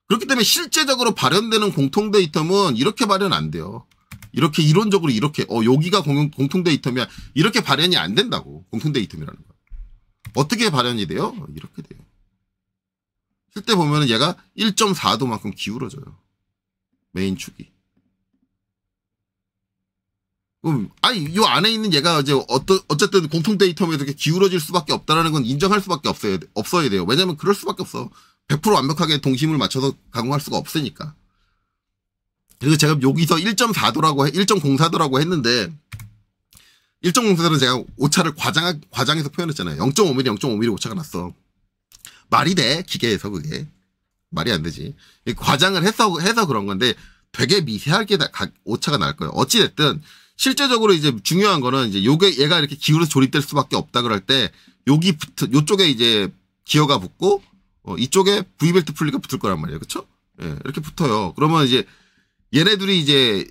그렇기 때문에 실제적으로 발현되는 공통 데이텀은 이렇게 발현 안 돼요. 이렇게 이론적으로 이렇게 여기가 공통 데이텀이야. 이렇게 발현이 안 된다고. 공통 데이텀이라는 거. 어떻게 발현이 돼요? 이렇게 돼요. 실제 보면은 얘가 1.4도만큼 기울어져요. 메인 축이. 아니, 요 안에 있는 얘가 이제 어쨌든 공통 데이터에서 이렇게 기울어질 수밖에 없다라는 건 인정할 수밖에 없어야 돼요. 왜냐면 그럴 수밖에 없어. 100% 완벽하게 동심을 맞춰서 가공할 수가 없으니까. 그리고 제가 여기서 1.04도라고 했는데, 1.04도는 제가 오차를 과장해서 표현했잖아요. 0.5mm 오차가 났어. 말이 돼, 기계에서 그게. 말이 안 되지. 과장을 해서 그런 건데, 되게 미세하게 오차가 날 거예요. 어찌됐든, 실제적으로 이제 중요한 거는 이제 얘가 이렇게 기울어서 조립될 수밖에 없다 그럴 때, 요쪽에 이제 기어가 붙고, 이쪽에 V벨트 풀리가 붙을 거란 말이에요. 그쵸? 예, 이렇게 붙어요. 그러면 이제 얘네들이 이제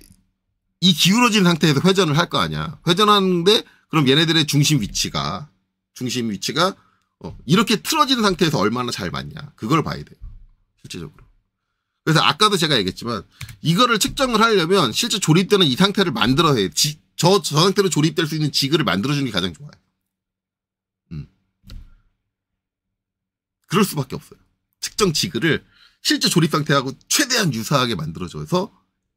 이 기울어진 상태에서 회전을 할 거 아니야. 회전하는데, 그럼 얘네들의 중심 위치가, 이렇게 틀어지는 상태에서 얼마나 잘 맞냐. 그걸 봐야 돼요. 실제적으로. 그래서 아까도 제가 얘기했지만 이거를 측정을 하려면 실제 조립되는 이 상태를 만들어야 해요. 저 상태로 조립될 수 있는 지그를 만들어주는 게 가장 좋아요. 그럴 수밖에 없어요. 측정 지그를 실제 조립 상태하고 최대한 유사하게 만들어줘서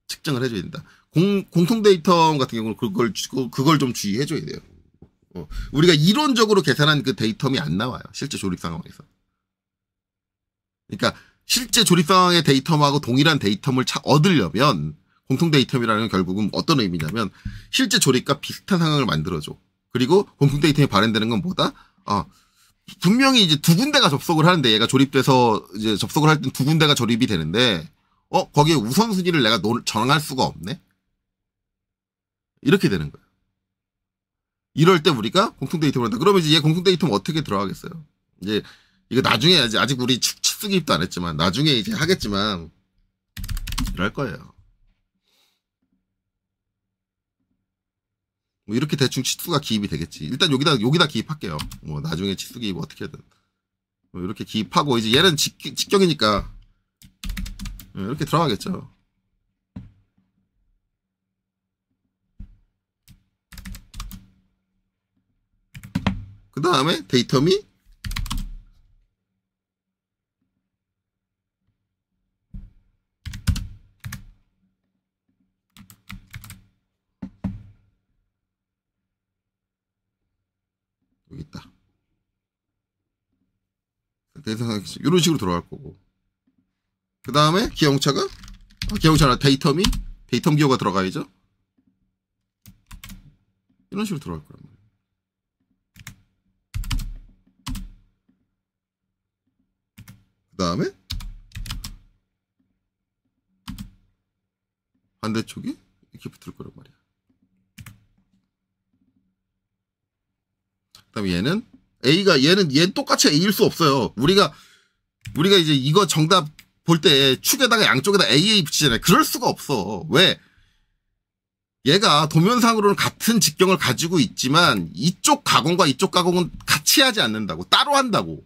측정을 해줘야 된다. 공통 데이터 같은 경우는 그걸 좀 주의해줘야 돼요. 우리가 이론적으로 계산한 그 데이텀이 안 나와요. 실제 조립 상황에서. 그러니까 실제 조립 상황의 데이텀하고 동일한 데이텀을 얻으려면 공통 데이텀이라는 건 결국은 어떤 의미냐면 실제 조립과 비슷한 상황을 만들어줘. 그리고 공통 데이텀이 발현되는 건 뭐다? 분명히 이제 두 군데가 접속을 하는데 얘가 조립돼서 이제 접속을 할 땐 두 군데가 조립이 되는데 거기에 우선순위를 내가 정할 수가 없네? 이렇게 되는 거예요. 이럴 때 우리가 공통 데이텀을 한다. 그러면 이제 얘 공통 데이텀 어떻게 들어가겠어요? 이제 이거 나중에 아직 우리 치수기입도 안 했지만 나중에 이제 하겠지만 이럴 거예요. 뭐 이렇게 대충 치수가 기입이 되겠지. 일단 여기다 기입할게요. 뭐 나중에 치수 기입 어떻게든 뭐 이렇게 기입하고 이제 얘는 직경이니까 이렇게 들어가겠죠. 그 다음에 데이텀이 여기 있다. 이런 식으로 들어갈 거고. 그 다음에 기형차가 데이텀 기호가 들어가야죠. 이런 식으로 들어갈 거란 말이에요. 그 다음에 반대쪽이 이렇게 붙을 거란 말이야. 그 다음에 얘는 얘는 똑같이 A일 수 없어요. 우리가 이제 이거 정답 볼 때 축에다가 양쪽에다 AA 붙이잖아요. 그럴 수가 없어. 왜? 얘가 도면상으로는 같은 직경을 가지고 있지만 이쪽 가공과 이쪽 가공은 같이 하지 않는다고. 따로 한다고.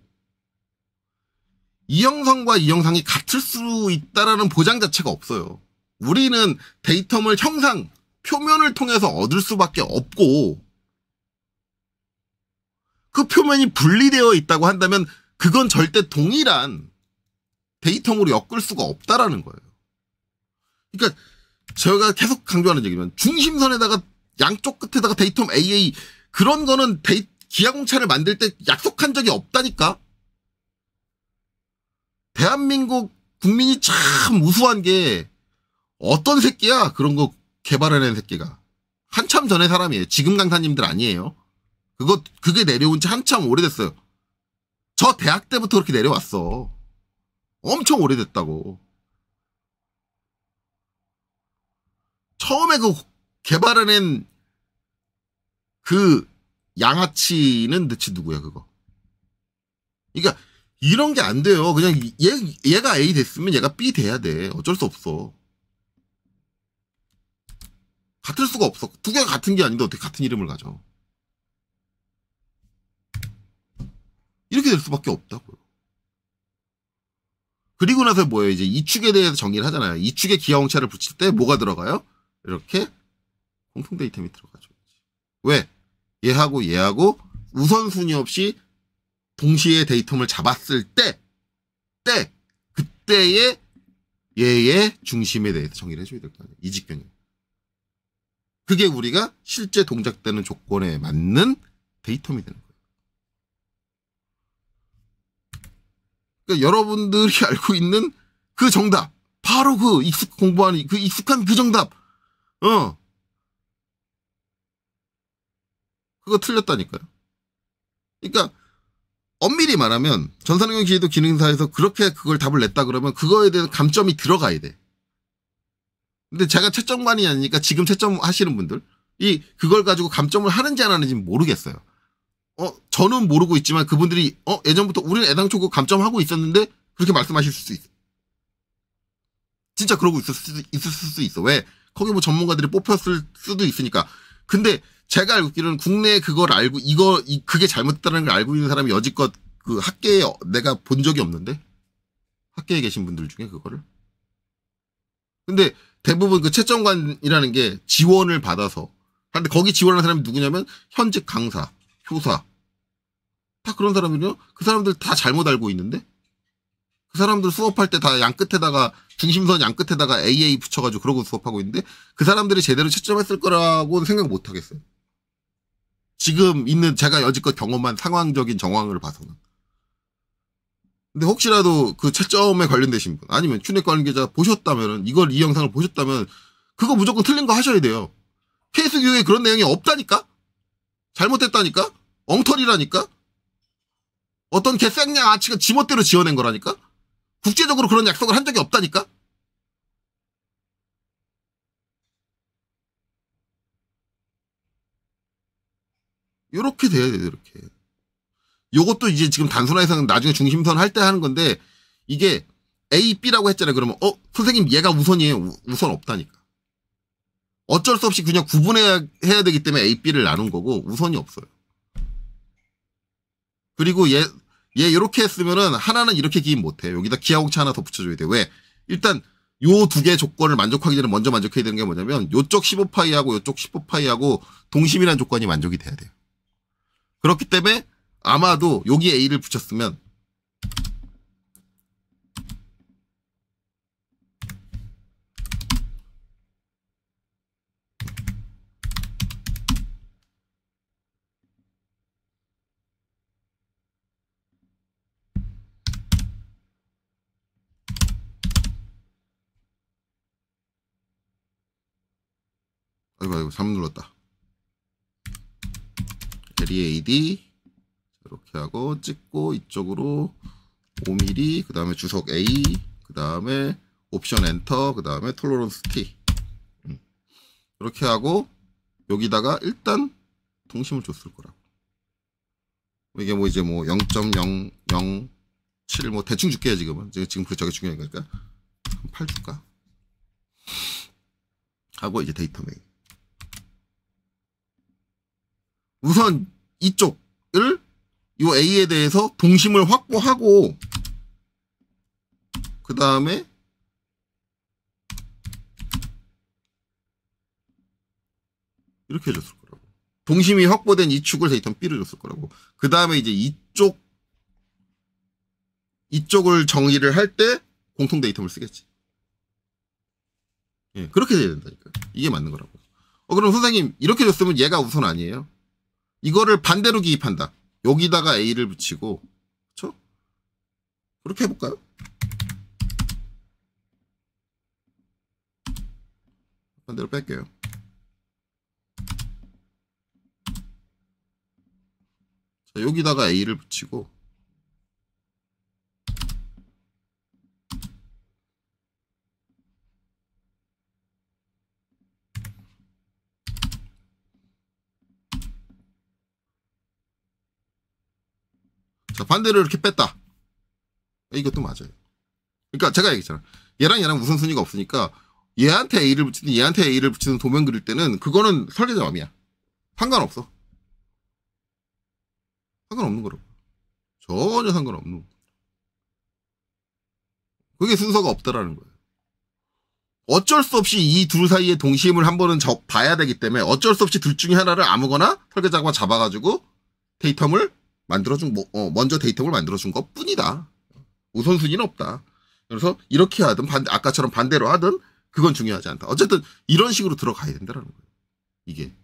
이 형상과 이 형상이 같을 수 있다라는 보장 자체가 없어요. 우리는 데이텀을 표면을 통해서 얻을 수밖에 없고 그 표면이 분리되어 있다고 한다면 그건 절대 동일한 데이텀으로 엮을 수가 없다라는 거예요. 그러니까 제가 계속 강조하는 얘기면 중심선에다가 양쪽 끝에다가 데이텀 AA 그런 거는 기하공차를 만들 때 약속한 적이 없다니까. 대한민국 국민이 참 우수한 게 어떤 새끼야 그런 거 개발해낸 새끼가. 한참 전에 사람이에요. 지금 강사님들 아니에요. 그게 내려온 지 한참 오래됐어요. 저 대학 때부터 그렇게 내려왔어. 엄청 오래됐다고. 처음에 개발해낸 그 양아치는 대체 누구야 그거. 그러니까 이런 게 안 돼요. 그냥 얘가 A 됐으면 얘가 B 돼야 돼. 어쩔 수 없어. 같을 수가 없어. 두 개가 같은 게 아닌데 어떻게 같은 이름을 가져. 이렇게 될 수밖에 없다고요. 그리고 나서 뭐예요? 이제 이 축에 대해서 정리를 하잖아요. 이 축에 기하홍차를 붙일 때 뭐가 들어가요? 이렇게 공통 데이터이 들어가죠. 왜? 얘하고 우선순위 없이 동시에 데이텀을 잡았을 때 그때의 얘의 중심에 대해서 정의를 해줘야 될 거 아니에요. 이 직변이. 그게 우리가 실제 동작되는 조건에 맞는 데이텀이 되는 거예요. 그러니까 여러분들이 알고 있는 그 정답, 바로 그 공부하는 그 익숙한 그 정답, 그거 틀렸다니까요. 그러니까 엄밀히 말하면 전산응용 지휘도 기능사에서 그렇게 그걸 답을 냈다 그러면 그거에 대해서 감점이 들어가야 돼. 근데 제가 채점관이 아니니까 지금 채점 하시는 분들 그걸 가지고 감점을 하는지 안 하는지 모르겠어요. 저는 모르고 있지만 그분들이 예전부터 우리는 애당초 그 감점하고 있었는데 그렇게 말씀하실 수 있어. 진짜 그러고 있을 수 있어. 왜? 거기 뭐 전문가들이 뽑혔을 수도 있으니까. 근데 제가 알고 있기로는 국내에 그걸 알고 그게 잘못됐다는 걸 알고 있는 사람이 여지껏 그 학계에 내가 본 적이 없는데 학계에 계신 분들 중에 그거를. 근데 대부분 그 채점관이라는 게 지원을 받아서 근데 거기 지원하는 사람이 누구냐면 현직 강사, 교사 다 그런 사람이요. 그 사람들 다 잘못 알고 있는데 그 사람들 수업할 때 다 양끝에다가 중심선 양끝에다가 AA 붙여가지고 그러고 수업하고 있는데 그 사람들이 제대로 채점했을 거라고는 생각 못 하겠어요. 지금 있는 제가 여지껏 경험한 상황적인 정황을 봐서는. 근데 혹시라도 그 채점에 관련되신 분 아니면 큐넷 관계자 보셨다면은 이 영상을 보셨다면 그거 무조건 틀린 거 하셔야 돼요. 케이스 교육에 그런 내용이 없다니까? 잘못됐다니까? 엉터리라니까? 어떤 개생양 아치가 지멋대로 지어낸 거라니까? 국제적으로 그런 약속을 한 적이 없다니까? 요렇게 돼야 돼요, 이렇게. 요것도 이제 지금 단순화해서는 나중에 중심선 할 때 하는 건데, 이게 A, B라고 했잖아요. 그러면, 선생님 얘가 우선이에요. 우선 없다니까. 어쩔 수 없이 그냥 구분해야 되기 때문에 A, B를 나눈 거고, 우선이 없어요. 그리고 얘 요렇게 했으면은 하나는 이렇게 기인 못해. 여기다 기하홍차 하나 더 붙여줘야 돼. 왜? 일단 요 두 개의 조건을 만족하기 전에 먼저 만족해야 되는 게 뭐냐면 요쪽 15파이하고 요쪽 15파이하고 동심이라는 조건이 만족이 돼야 돼요. 그렇기 때문에 아마도 여기 A를 붙였으면 아이고 잘못 눌렀다. LEAD 이렇게 하고 찍고 이쪽으로 5mm 그 다음에 주석 A 그 다음에 옵션 엔터 그 다음에 톨러런스 T 이렇게 하고 여기다가 일단 동심을 줬을 거라고. 이게 뭐 이제 뭐 0.007 뭐 대충 줄게요. 지금은 지금 그쪽이 중요한 거니까 8 줄까 하고 이제 데이터 메인. 우선 이쪽을 이 A에 대해서 동심을 확보하고 그 다음에 이렇게 해줬을 거라고. 동심이 확보된 이 축을 데이터 B를 줬을 거라고. 그 다음에 이제 이쪽을 정의를 할 때 공통 데이터를 쓰겠지. 예, 그렇게 돼야 된다니까. 이게 맞는 거라고. 그럼 선생님 이렇게 줬으면 얘가 우선 아니에요? 이거를 반대로 기입한다. 여기다가 A를 붙이고, 그쵸? 그렇게 해볼까요? 반대로 뺄게요. 자, 여기다가 A를 붙이고, 자, 반대로 이렇게 뺐다. 이것도 맞아요. 그러니까 제가 얘기했잖아. 얘랑 우선순위가 없으니까 얘한테 A를 붙이는 도면 그릴 때는 그거는 설계자 마음이야. 상관없어. 상관없는 거라고. 전혀 상관없는. 그게 순서가 없다라는 거예요. 어쩔 수 없이 이 둘 사이의 동심을 한 번은 봐야 되기 때문에 어쩔 수 없이 둘 중에 하나를 아무거나 설계자가 잡아가지고 데이텀을 만들어준, 먼저 데이텀을 만들어준 것 뿐이다. 우선순위는 없다. 그래서 이렇게 하든 아까처럼 반대로 하든 그건 중요하지 않다. 어쨌든 이런 식으로 들어가야 된다는 거예요. 이게.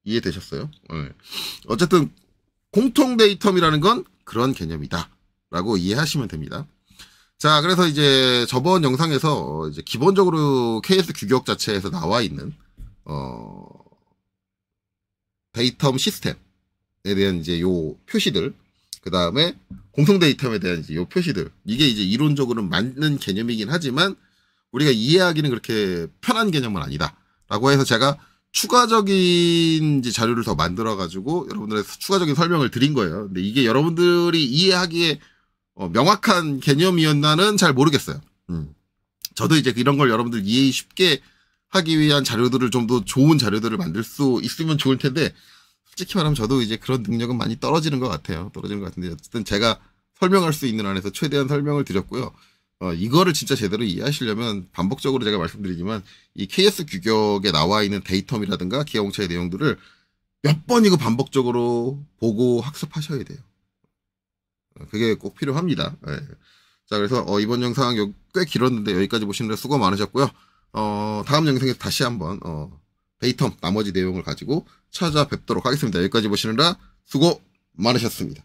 이해되셨어요? 네. 어쨌든 공통 데이텀이라는 건 그런 개념이다. 라고 이해하시면 됩니다. 자, 그래서 이제 저번 영상에서 이제 기본적으로 KS 규격 자체에서 나와 있는 데이텀 시스템에 대한 이제 요 표시들, 그 다음에 공통 데이텀에 대한 이제 요 표시들, 이게 이제 이론적으로는 맞는 개념이긴 하지만 우리가 이해하기는 그렇게 편한 개념은 아니다라고 해서 제가 추가적인 이제 자료를 더 만들어가지고 여러분들의 추가적인 설명을 드린 거예요. 근데 이게 여러분들이 이해하기에 명확한 개념이었나는 잘 모르겠어요. 저도 이제 이런 걸 여러분들 이해 쉽게 하기 위한 자료들을 좀 더 좋은 자료들을 만들 수 있으면 좋을 텐데, 솔직히 말하면 저도 이제 그런 능력은 많이 떨어지는 것 같아요. 떨어지는 것 같은데, 어쨌든 제가 설명할 수 있는 안에서 최대한 설명을 드렸고요. 이거를 진짜 제대로 이해하시려면 반복적으로 제가 말씀드리지만 이 KS 규격에 나와 있는 데이텀이라든가 기하공차의 내용들을 몇 번이고 반복적으로 보고 학습하셔야 돼요. 그게 꼭 필요합니다. 네. 자, 그래서 이번 영상 꽤 길었는데 여기까지 보시느라 수고 많으셨고요. 다음 영상에서 다시 한번 데이텀 나머지 내용을 가지고 찾아뵙도록 하겠습니다. 여기까지 보시느라 수고 많으셨습니다.